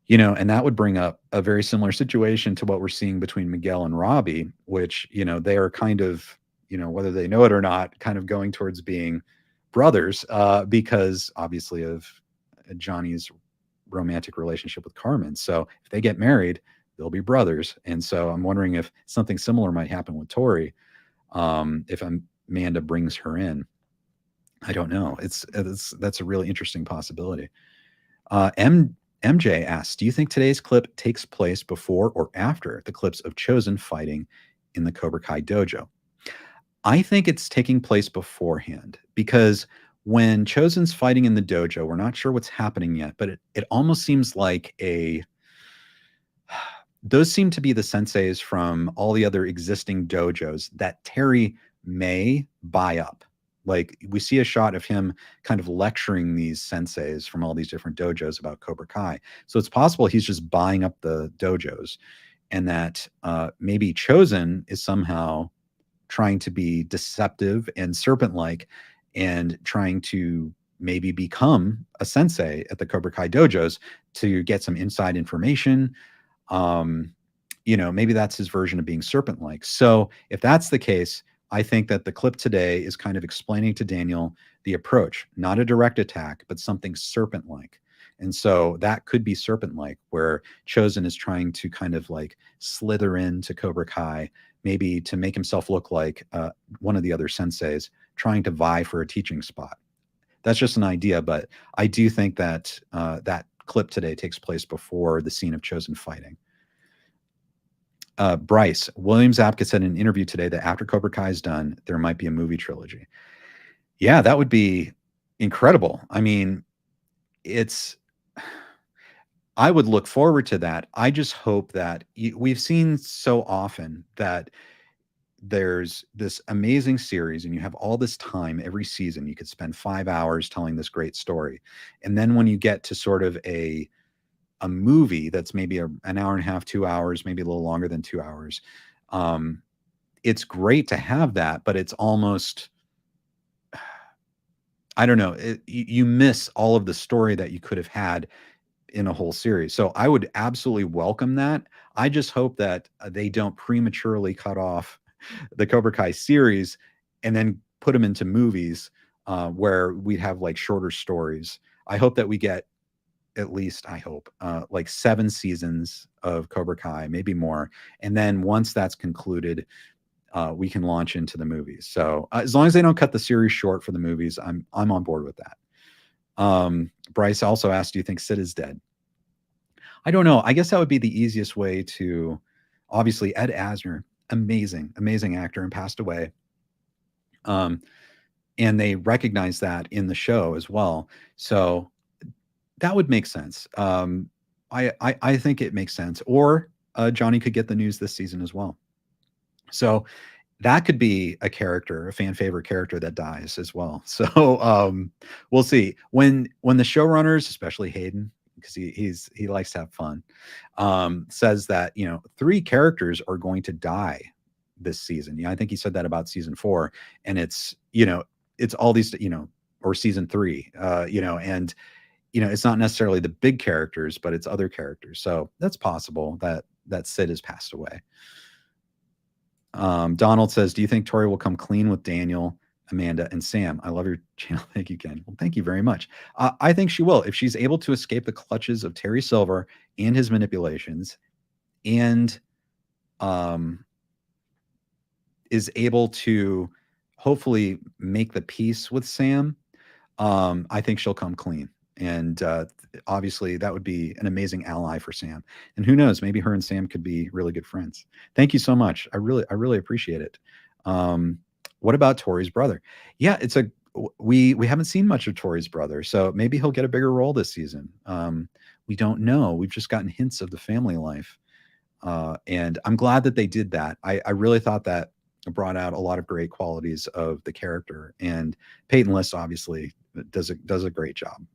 And that would bring up a very similar situation to what we're seeing between Miguel and Robbie, which, they are kind of, whether they know it or not, kind of going towards being brothers because obviously of Johnny's romantic relationship with Carmen. So if they get married, they'll be brothers. And so I'm wondering if something similar might happen with Tori. If Amanda brings her in, I don't know. That's a really interesting possibility. MJ asks, do you think today's clip takes place before or after the clips of Chozen fighting in the Cobra Kai dojo? I think it's taking place beforehand, because when Chozen's fighting in the dojo, we're not sure what's happening yet, but it almost seems like those seem to be the senseis from all the other existing dojos that Terry may buy up. Like, we see a shot of him kind of lecturing these senseis from all these different dojos about Cobra Kai. So it's possible he's just buying up the dojos, and that maybe Chozen is somehow trying to be deceptive and serpent-like and trying to maybe become a sensei at the Cobra Kai dojos to get some inside information. Maybe that's his version of being serpent-like. So if that's the case, I think that the clip today is kind of explaining to Daniel the approach, not a direct attack, but something serpent-like. And so that could be serpent-like, where Chozen is trying to kind of like slither into Cobra Kai, maybe to make himself look like one of the other senseis, trying to vie for a teaching spot. That's just an idea, but I do think that that clip today takes place before the scene of Chozen fighting. Bryce, William Zabka said in an interview today that after Cobra Kai is done, there might be a movie trilogy. Yeah, that would be incredible. I mean, I would look forward to that. I just hope that we've seen so often that there's this amazing series and you have all this time every season. You could spend 5 hours telling this great story. And then when you get to sort of a movie that's maybe an hour and a half, 2 hours, maybe a little longer than 2 hours, it's great to have that, but it's almost, I don't know, you miss all of the story that you could have had in a whole series. So I would absolutely welcome that. I just hope that they don't prematurely cut off the Cobra Kai series and then put them into movies where we'd have like shorter stories. I hope that we get at least, like 7 seasons of Cobra Kai, maybe more. And then once that's concluded, we can launch into the movies. So as long as they don't cut the series short for the movies, I'm on board with that. Bryce also asked, do you think Sid is dead? I don't know. I guess that would be the easiest way to, obviously, Ed Asner, amazing actor, and passed away. And they recognize that in the show as well. So that would make sense. I think it makes sense. Or Johnny could get the news this season as well. So that could be a character, a fan favorite character that dies as well. So we'll see. When the showrunners, especially Hayden, because he likes to have fun, says that 3 characters are going to die this season. I think he said that about season 4, and it's all these or season 3, and it's not necessarily the big characters, but it's other characters. So that's possible that Sid has passed away. Donald says, do you think Tori will come clean with Daniel, Amanda, and Sam? I love your channel. Thank you, Ken. Well, thank you very much. I think she will. If she's able to escape the clutches of Terry Silver and his manipulations, and um, is able to hopefully make the peace with Sam, I think she'll come clean. And obviously, that would be an amazing ally for Sam. And who knows, maybe her and Sam could be really good friends. Thank you so much. I really appreciate it. Um, what about Tori's brother? Yeah, we haven't seen much of Tori's brother, so maybe he'll get a bigger role this season. We don't know. We've just gotten hints of the family life, and I'm glad that they did that. I really thought that brought out a lot of great qualities of the character, and Peyton List obviously does a great job.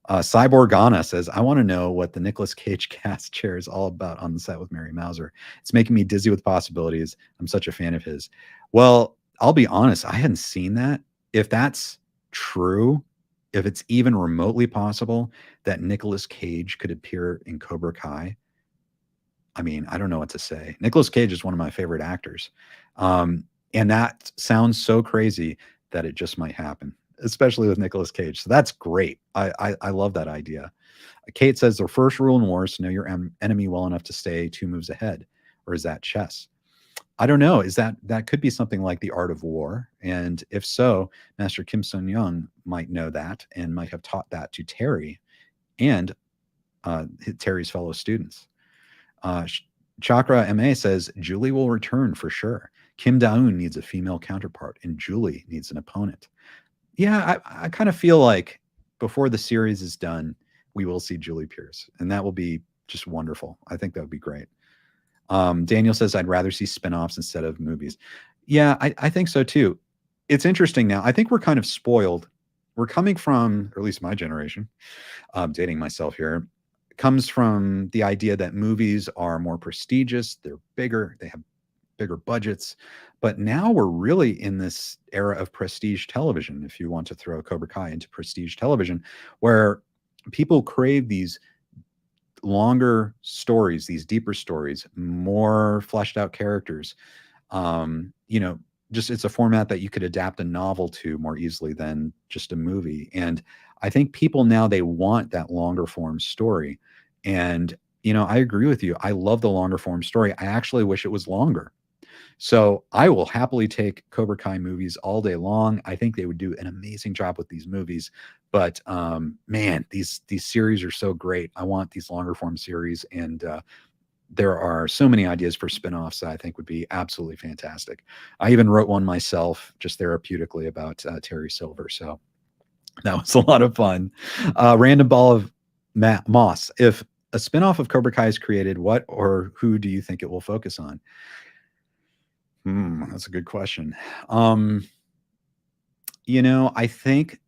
Cyborg Anna says, I want to know what the Nicolas Cage cast chair is all about on the set with Mary Mauser. It's making me dizzy with possibilities. I'm such a fan of his. Well, I'll be honest, I hadn't seen that. If that's true, if it's even remotely possible that Nicolas Cage could appear in Cobra Kai, I mean, I don't know what to say. Nicolas Cage is one of my favorite actors. And that sounds so crazy that it just might happen, especially with Nicolas Cage. So that's great. I love that idea. Kate says their first rule in war is to know your enemy well enough to stay 2 moves ahead. Or is that chess? I don't know. Is that could be something like the art of war? And if so, Master Kim Sun Young might know that and might have taught that to Terry and Terry's fellow students. Chakra MA says Julie will return for sure. Kim Daun needs a female counterpart, and Julie needs an opponent. Yeah, I kind of feel like before the series is done, we will see Julie Pierce, and that will be just wonderful. I think that would be great. Daniel says I'd rather see spinoffs instead of movies. Yeah, I think so too. It's interesting now. I think we're kind of spoiled. We're coming from, or at least my generation, dating myself here, comes from the idea that movies are more prestigious, they're bigger, they have bigger budgets. But now we're really in this era of prestige television, if you want to throw Cobra Kai into prestige television, where people crave these longer stories, these deeper stories, more fleshed out characters. You know, just it's a format that you could adapt a novel to more easily than just a movie. And I think people now, they want that longer form story. And, you know, I agree with you. I love the longer form story. I actually wish it was longer. So I will happily take Cobra Kai movies all day long. I think they would do an amazing job with these movies. But man, these series are so great. I want these longer form series, and there are so many ideas for spinoffs that I think would be absolutely fantastic. I even wrote one myself, just therapeutically, about Terry Silver. So that was a lot of fun. Random ball of moss. If a spinoff of Cobra Kai is created, what or who do you think it will focus on? That's a good question. You know, I think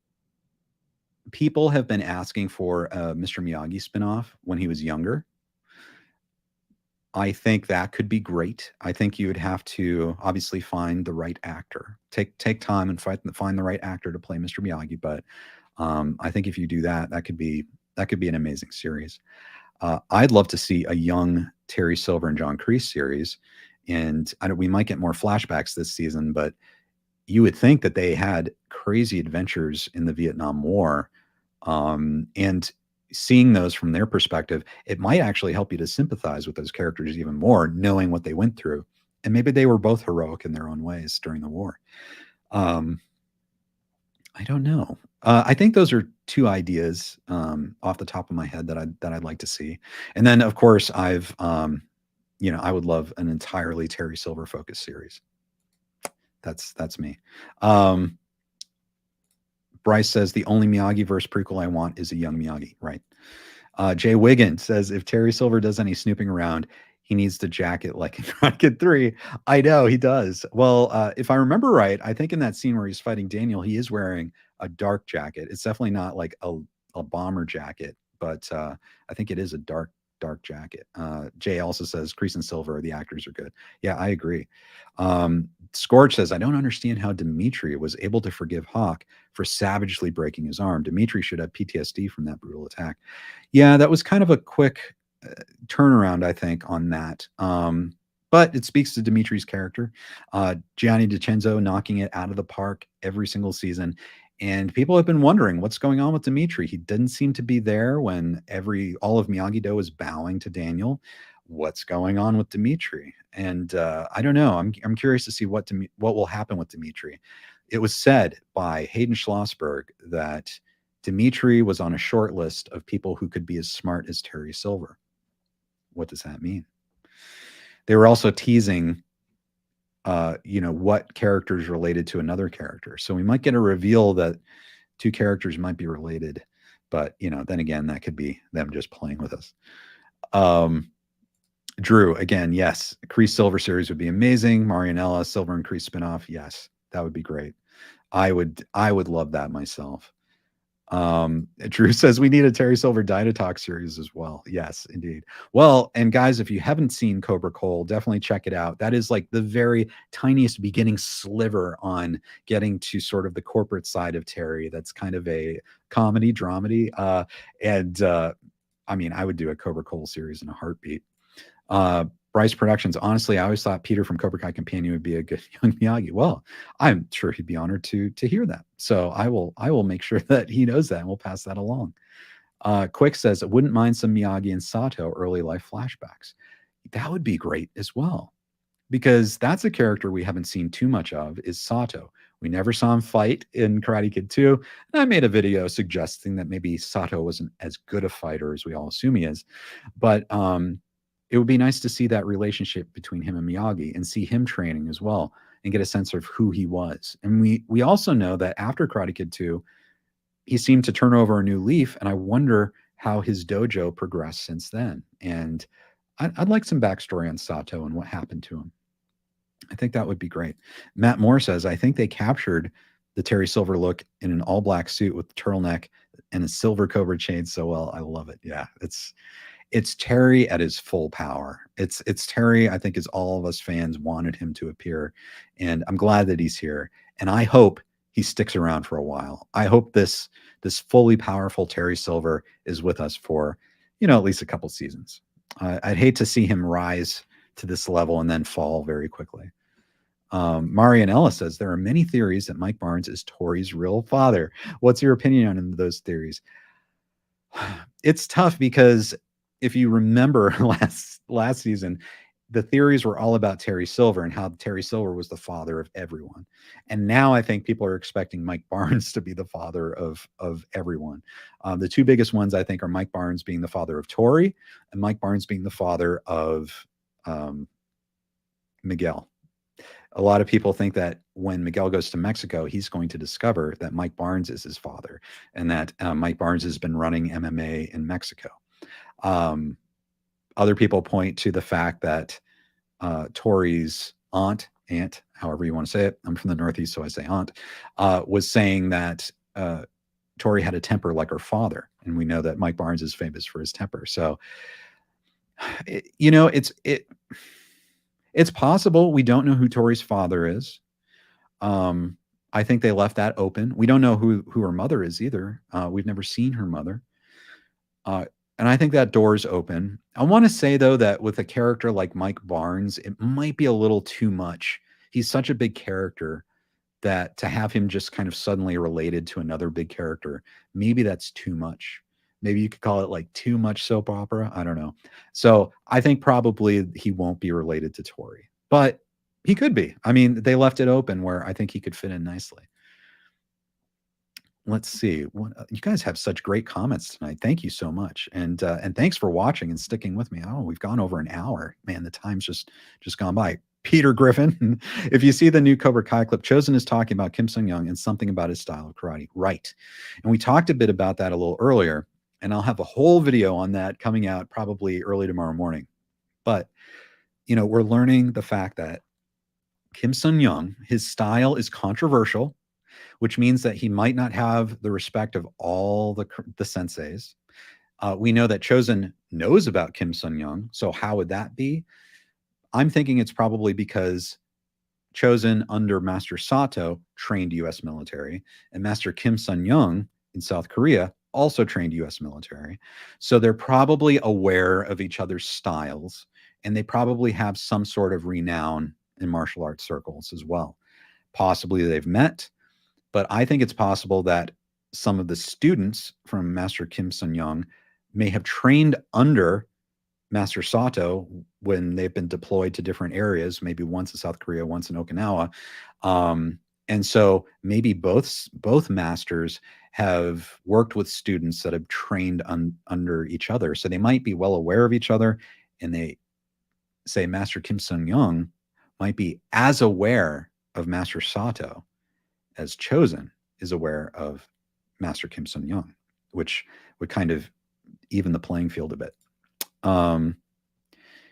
people have been asking for a Mr. Miyagi spinoff when he was younger. I think that could be great. I think you would have to obviously find the right actor. Take time and find the right actor to play Mr. Miyagi. But I think if you do that, that could be an amazing series. I'd love to see a young Terry Silver and John Kreese series. And we might get more flashbacks this season, but you would think that they had crazy adventures in the Vietnam War. And seeing those from their perspective, it might actually help you to sympathize with those characters even more, knowing what they went through. And maybe they were both heroic in their own ways during the war. I don't know. I think those are two ideas off the top of my head that I'd like to see. And then, of course, I would love an entirely Terry Silver focused series. That's me. Bryce says the only Miyagi-verse prequel I want is a young Miyagi. Right. Jay Wiggin says if Terry Silver does any snooping around, he needs to jacket like in Rocket 3. I know he does. Well, if I remember right, I think in that scene where he's fighting Daniel, he is wearing a dark jacket. It's definitely not like a bomber jacket, but I think it is a dark jacket. Jay also says Kreese and Silver, the actors are good. Yeah, I agree. Scorch says, I don't understand how Dimitri was able to forgive Hawk for savagely breaking his arm. Dimitri should have PTSD from that brutal attack. Yeah, that was kind of a quick turnaround, I think, on that. But it speaks to Dimitri's character. Gianni DiCenzo knocking it out of the park every single season. And people have been wondering what's going on with Dimitri. He didn't seem to be there when all of Miyagi-Do was bowing to Daniel. what's going on with Dimitri. And I don't know. I'm curious to see what will happen with Dimitri. It was said by Hayden Schlossberg that Dimitri was on a short list of people who could be as smart as Terry Silver. What does that mean? They were also teasing, what character is related to another character. So we might get a reveal that two characters might be related, but then again, that could be them just playing with us. Drew, again, yes, Kreese Silver series would be amazing. Marianella, Silver and Kreese spinoff, yes, that would be great. I would love that myself. Drew says we need a Terry Silver Dynatalk series as well. Yes, indeed. Well, and guys, if you haven't seen Cobra Cole, definitely check it out. That is like the very tiniest beginning sliver on getting to sort of the corporate side of Terry. That's kind of a comedy dramedy. I mean, I would do a Cobra Cole series in a heartbeat. Bryce Productions. Honestly, I always thought Peter from Cobra Kai Companion would be a good young Miyagi. Well, I'm sure he'd be honored to hear that. So I will make sure that he knows that, and we'll pass that along. Quick says, I wouldn't mind some Miyagi and Sato early life flashbacks. That would be great as well, because that's a character we haven't seen too much of, is Sato. We never saw him fight in Karate Kid 2. And I made a video suggesting that maybe Sato wasn't as good a fighter as we all assume he is. But it would be nice to see that relationship between him and Miyagi and see him training as well and get a sense of who he was. And we also know that after Karate Kid 2, he seemed to turn over a new leaf, and I wonder how his dojo progressed since then. And I'd like some backstory on Sato and what happened to him. I think that would be great. Matt Moore says, I think they captured the Terry Silver look in an all-black suit with turtleneck and a silver cobra chain so well. I love it. Yeah, it's Terry at his full power. It's Terry, I think, as all of us fans wanted him to appear. And I'm glad that he's here. And I hope he sticks around for a while. I hope this fully powerful Terry Silver is with us for, at least a couple seasons. I'd hate to see him rise to this level and then fall very quickly. Marianella says, there are many theories that Mike Barnes is Tori's real father. What's your opinion on those theories? It's tough because if you remember last season, the theories were all about Terry Silver and how Terry Silver was the father of everyone. And now I think people are expecting Mike Barnes to be the father of everyone. The two biggest ones, I think, are Mike Barnes being the father of Tori and Mike Barnes being the father of Miguel. A lot of people think that when Miguel goes to Mexico, he's going to discover that Mike Barnes is his father and that Mike Barnes has been running MMA in Mexico. Other people point to the fact that Tori's aunt, however you want to say it, I'm from the Northeast, so I say aunt, was saying that Tori had a temper like her father. And we know that Mike Barnes is famous for his temper. So, it's possible. We don't know who Tori's father is. I think they left that open. We don't know who her mother is either. We've never seen her mother. And I think that door's open. I want to say, though, that with a character like Mike Barnes, it might be a little too much. He's such a big character that to have him just kind of suddenly related to another big character, maybe that's too much. Maybe you could call it like too much soap opera. I don't know. So I think probably he won't be related to Tori, but he could be. I mean, they left it open where I think he could fit in nicely. Let's see. You guys have such great comments tonight. Thank you so much, and thanks for watching and sticking with me. Oh, we've gone over an hour. Man, the time's just gone by. Peter Griffin, if you see the new Cobra Kai clip, Chozen is talking about Kim Sung-young and something about his style of karate. Right. And we talked a bit about that a little earlier, and I'll have a whole video on that coming out probably early tomorrow morning. But, we're learning the fact that Kim Sung-young, his style is controversial, which means that he might not have the respect of all the senseis. We know that Chozen knows about Kim Sung-young, so how would that be? I'm thinking it's probably because Chozen under Master Sato trained U.S. military, and Master Kim Sung-young in South Korea also trained U.S. military. So they're probably aware of each other's styles, and they probably have some sort of renown in martial arts circles as well. Possibly they've met, but I think it's possible that some of the students from Master Kim Sung-young may have trained under Master Sato when they've been deployed to different areas, maybe once in South Korea, once in Okinawa. And so maybe both masters have worked with students that have trained under each other. So they might be well aware of each other, and they say Master Kim Sung Young might be as aware of Master Sato as Chozen is aware of Master Kim Sung Young, which would kind of even the playing field a bit.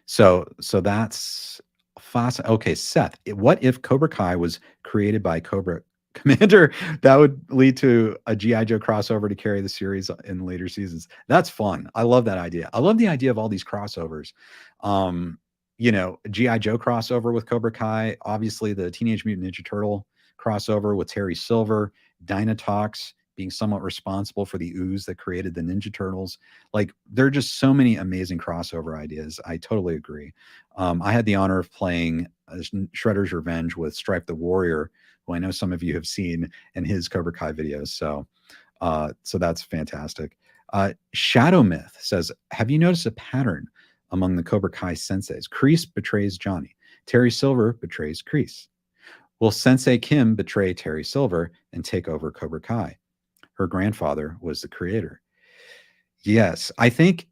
So that's fascinating. Okay, Seth, what if Cobra Kai was created by Cobra Commander? That would lead to a GI Joe crossover to carry the series in later seasons. That's fun. I love that idea. I love the idea of all these crossovers. GI Joe crossover with Cobra Kai, obviously the Teenage Mutant Ninja Turtle crossover with Terry Silver, Dynatox being somewhat responsible for the ooze that created the Ninja Turtles. Like, there are just so many amazing crossover ideas. I totally agree. I had the honor of playing Shredder's Revenge with Stripe the Warrior, who I know some of you have seen in his Cobra Kai videos. So that's fantastic. Shadow Myth says, have you noticed a pattern among the Cobra Kai senseis? Kreese betrays Johnny. Terry Silver betrays Kreese. Will Sensei Kim betray Terry Silver and take over Cobra Kai? Her grandfather was the creator. Yes, I think,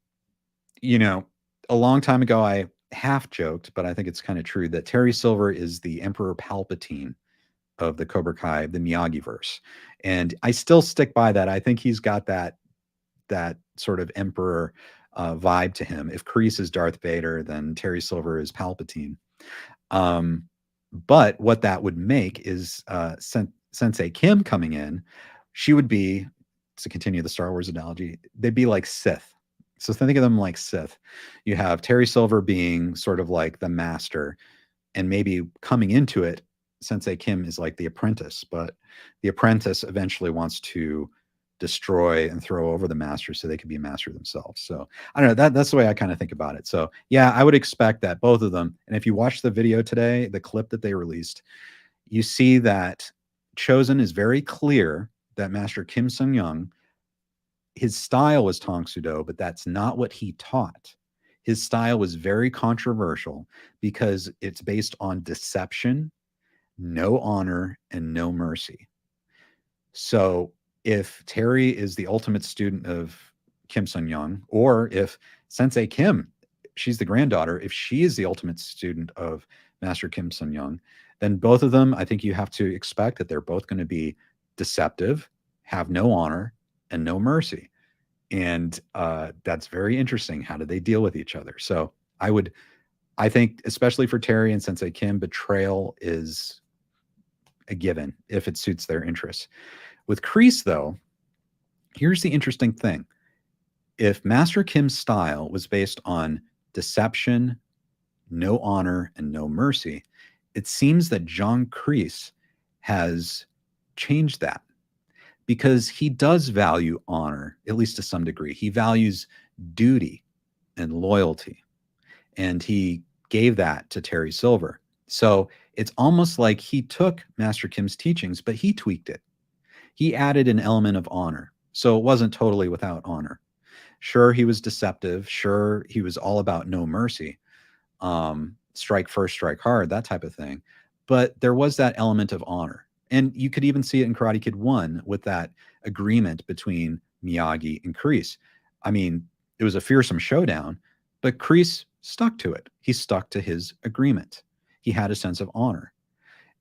a long time ago, I half joked, but I think it's kind of true that Terry Silver is the Emperor Palpatine of the Cobra Kai, the Miyagi verse. And I still stick by that. I think he's got that sort of emperor vibe to him. If Kreese is Darth Vader, then Terry Silver is Palpatine. But what that would make is Sensei Kim coming in. She would be, to continue the Star Wars analogy, they'd be like Sith. So think of them like Sith. You have Terry Silver being sort of like the master, and maybe coming into it, Sensei Kim is like the apprentice, but the apprentice eventually wants to destroy and throw over the master so they can be a master themselves. So I don't know, that's the way I kind of think about it. So yeah, I would expect that both of them. And if you watch the video today, the clip that they released, you see that Chozen is very clear that Master Kim Sung Young, his style was Tong Sudo, but that's not what he taught. His style was very controversial because it's based on deception, no honor, and no mercy. So if Terry is the ultimate student of Kim Sung Young, or if Sensei Kim, she's the granddaughter, if she is the ultimate student of Master Kim Sung Young, then both of them, I think you have to expect that they're both going to be deceptive, have no honor, and no mercy. And that's very interesting. How do they deal with each other? So I think, especially for Terry and Sensei Kim, betrayal is a given if it suits their interests. With Kreese, though, here's the interesting thing. If Master Kim's style was based on deception, no honor, and no mercy, it seems that John Kreese has changed that, because he does value honor, at least to some degree. He values duty and loyalty, and he gave that to Terry Silver. So it's almost like he took Master Kim's teachings, but he tweaked it. He added an element of honor. So it wasn't totally without honor. Sure, he was deceptive. Sure, he was all about no mercy. Strike first, strike hard, that type of thing. But there was that element of honor. And you could even see it in Karate Kid 1 with that agreement between Miyagi and Kreese. I mean, it was a fearsome showdown, but Kreese stuck to it. He stuck to his agreement. He had a sense of honor.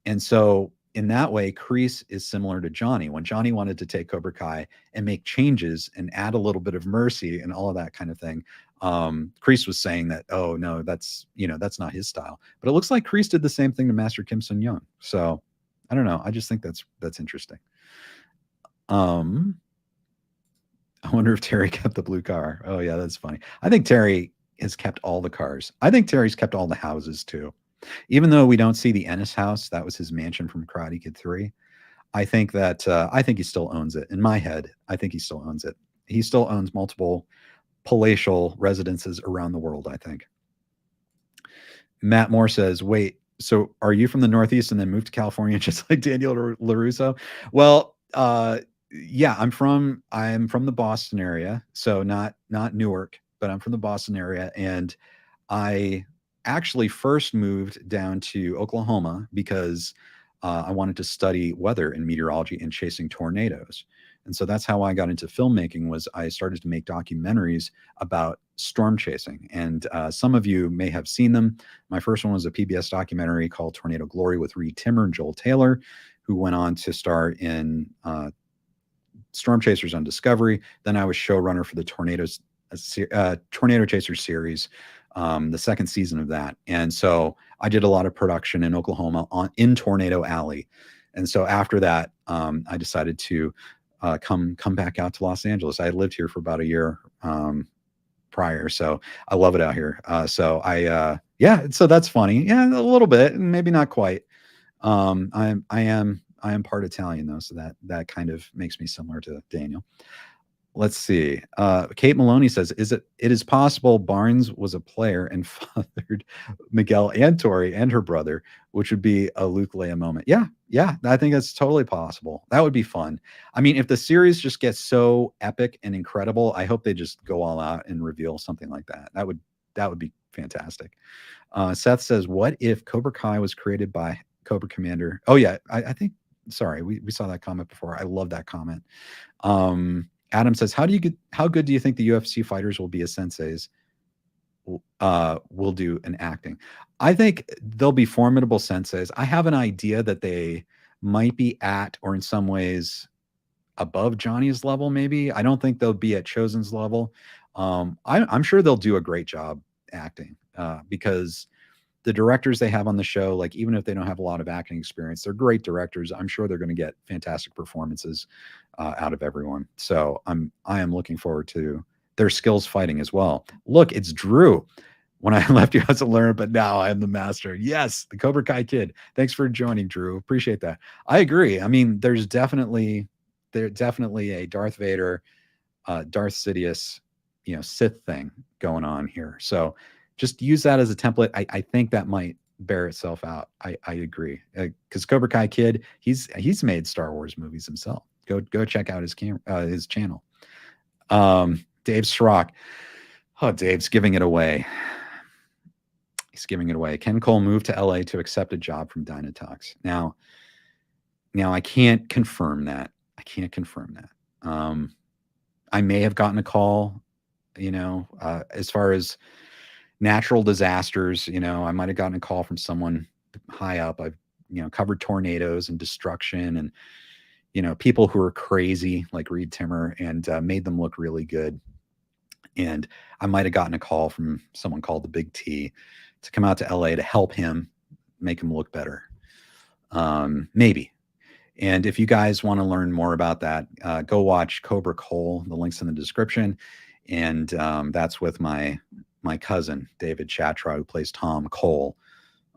And so in that way, Kreese is similar to Johnny. When Johnny wanted to take Cobra Kai and make changes and add a little bit of mercy and all of that kind of thing, Kreese was saying that, oh no, that's not his style. But it looks like Kreese did the same thing to Master Kim Sung Young. So I don't know. I just think that's interesting. I wonder if Terry kept the blue car. Oh yeah, that's funny. I think Terry has kept all the cars. I think Terry's kept all the houses too. Even though we don't see the Ennis house, that was his mansion from Karate Kid 3. I think he still owns it. In my head, I think he still owns it. He still owns multiple palatial residences around the world, I think. Matt Moore says, wait, so are you from the Northeast and then moved to California just like Daniel LaRusso? Well, yeah, I'm from the Boston area, so not Newark. but I'm from the Boston area, and I actually first moved down to Oklahoma because I wanted to study weather and meteorology and chasing tornadoes. And so that's how I got into filmmaking. Was I started to make documentaries about storm chasing, and some of you may have seen them. My first one was a PBS documentary called Tornado Glory with Reed Timmer and Joel Taylor, who went on to star in Storm Chasers on Discovery. Then I was showrunner for the Tornado Chasers series, the second season of that. And so I did a lot of production in Oklahoma in Tornado Alley. And so after that, I decided to come back out to Los Angeles. I had lived here for about a year prior, so I love it out here. So that's funny. Yeah, a little bit, maybe not quite. I am part Italian though, so that kind of makes me similar to Daniel. Let's see. Kate Maloney says, it is possible Barnes was a player and fathered Miguel and Tori and her brother, which would be a Luke Leia moment. Yeah, I think that's totally possible. That would be fun. I mean, if the series just gets so epic and incredible, I hope they just go all out and reveal something like that. That would be fantastic. Seth says, what if Cobra Kai was created by Cobra Commander? Oh yeah, I think, sorry, we saw that comment before. I love that comment. Adam says, how good do you think the UFC fighters will be as senseis will do in acting? I think they'll be formidable senseis. I have an idea that they might be at, or in some ways above Johnny's level, maybe. I don't think they'll be at Chozen's level. I'm sure they'll do a great job acting because the directors they have on the show, like even if they don't have a lot of acting experience, they're great directors. I'm sure they're going to get fantastic performances out of everyone. So I am looking forward to their skills fighting as well. Look, it's Drew. When I left you, I was a learner, but now I am the master. Yes, the Cobra Kai kid. Thanks for joining, Drew. Appreciate that. I agree. I mean, there's definitely a Darth Vader, Darth Sidious, Sith thing going on here. So just use that as a template. I think that might bear itself out. I agree, because Cobra Kai Kid, he's made Star Wars movies himself. Go check out his channel. Dave Schrock. Oh, Dave's giving it away. He's giving it away. Ken Cole moved to LA to accept a job from Dynatox. Now I can't confirm that. I may have gotten a call, as far as natural disasters, I might have gotten a call from someone high up. I've, covered tornadoes and destruction and, people who are crazy like Reed Timmer and made them look really good. And I might have gotten a call from someone called the Big T to come out to LA to help him make him look better. Maybe. And if you guys want to learn more about that, go watch Cobra Cole. The link's in the description. And that's with my cousin, David Chatra, who plays Tom Cole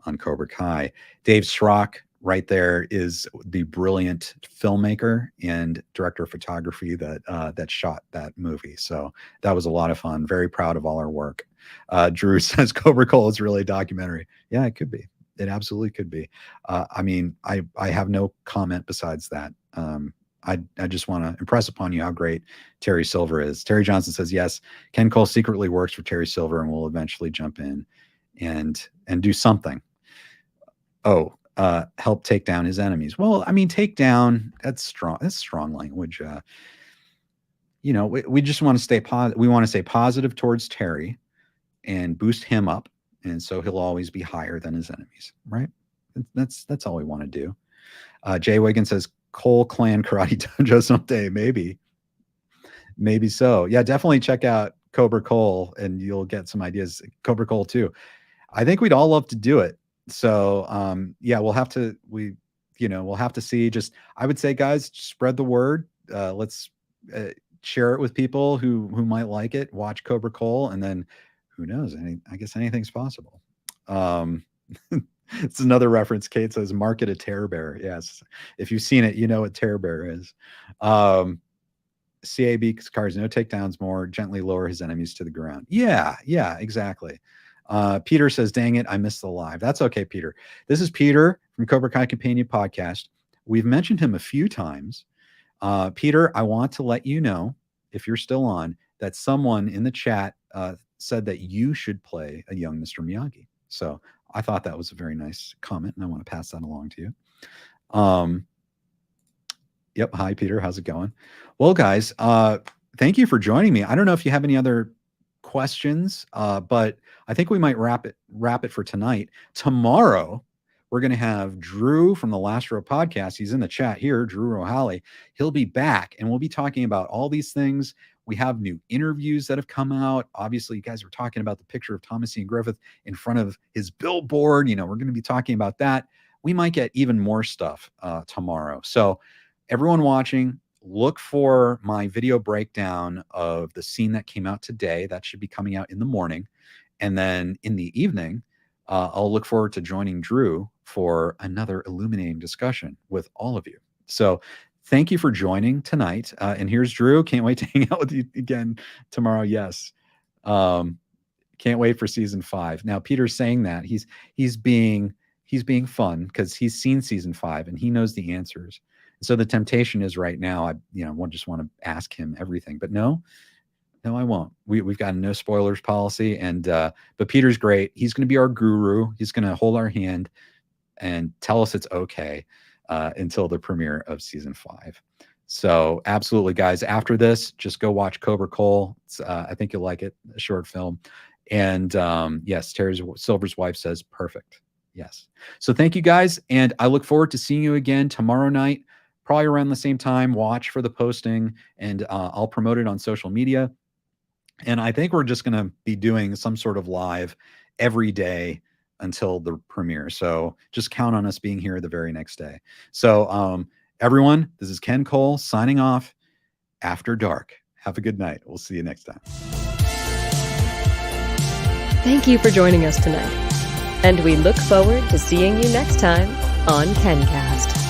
on Cobra Kai. Dave Schrock, right there, is the brilliant filmmaker and director of photography that shot that movie. So that was a lot of fun. Very proud of all our work. Drew says Cobra Cole is really a documentary. Yeah, it could be. It absolutely could be. I mean, I have no comment besides that. I just want to impress upon you how great Terry Silver is. Terry Johnson says, yes, Ken Cole secretly works for Terry Silver and will eventually jump in and do something. Help take down his enemies. Well, I mean, take down, that's strong. That's strong language. We just want to stay positive. We want to stay positive towards Terry and boost him up. And so he'll always be higher than his enemies, right? That's all we want to do. Jay Wiggins says, Cole Clan Karate Dojo someday. Maybe so. Yeah, definitely check out Cobra Cole and you'll get some ideas. Cobra Cole too. I think we'd all love to do it. So we'll have to see. Just, I would say, guys, spread the word. Let's share it with people who might like it. Watch Cobra Cole, and then who knows? I guess anything's possible. It's another reference. Kate says, market a Terror Bear. Yes. If you've seen it, you know what Terror Bear is. CAB cars, no takedowns, more gently lower his enemies to the ground. Yeah, exactly. Peter says, dang it, I missed the live. That's okay, Peter. This is Peter from Cobra Kai Companion Podcast. We've mentioned him a few times. Peter, I want to let you know, if you're still on, that someone in the chat said that you should play a young Mr. Miyagi. So I thought that was a very nice comment, and I want to pass that along to you. Yep. Hi, Peter. How's it going? Well, guys, thank you for joining me. I don't know if you have any other questions, but I think we might wrap it for tonight. Tomorrow, we're going to have Drew from the Last Row podcast. He's in the chat here, Drew Rohali. He'll be back, and we'll be talking about all these things. We have new interviews that have come out. Obviously, you guys were talking about the picture of Thomas Ian Griffith in front of his billboard. We're going to be talking about that. We might get even more stuff tomorrow. So everyone watching, look for my video breakdown of the scene that came out today. That should be coming out in the morning. And then in the evening, I'll look forward to joining Drew for another illuminating discussion with all of you. So thank you for joining tonight. And here's Drew. Can't wait to hang out with you again tomorrow. Yes. Can't wait for season 5. Now, Peter's saying that he's being fun because he's seen season 5 and he knows the answers. So the temptation is right now, I just want to ask him everything, but no, I won't. We've got a no spoilers policy, and but Peter's great. He's going to be our guru. He's going to hold our hand and tell us it's okay until the premiere of season 5. So absolutely, guys. After this, just go watch Cobra Kai. I think you'll like it. A short film, and yes, Terry Silver's wife says perfect. Yes. So thank you, guys, and I look forward to seeing you again tomorrow night. Probably around the same time. Watch for the posting, and I'll promote it on social media. And I think we're just going to be doing some sort of live every day until the premiere. So just count on us being here the very next day. So everyone, this is Ken Cole signing off. After Dark. Have a good night. We'll see you next time. Thank you for joining us tonight. And we look forward to seeing you next time on KenCast.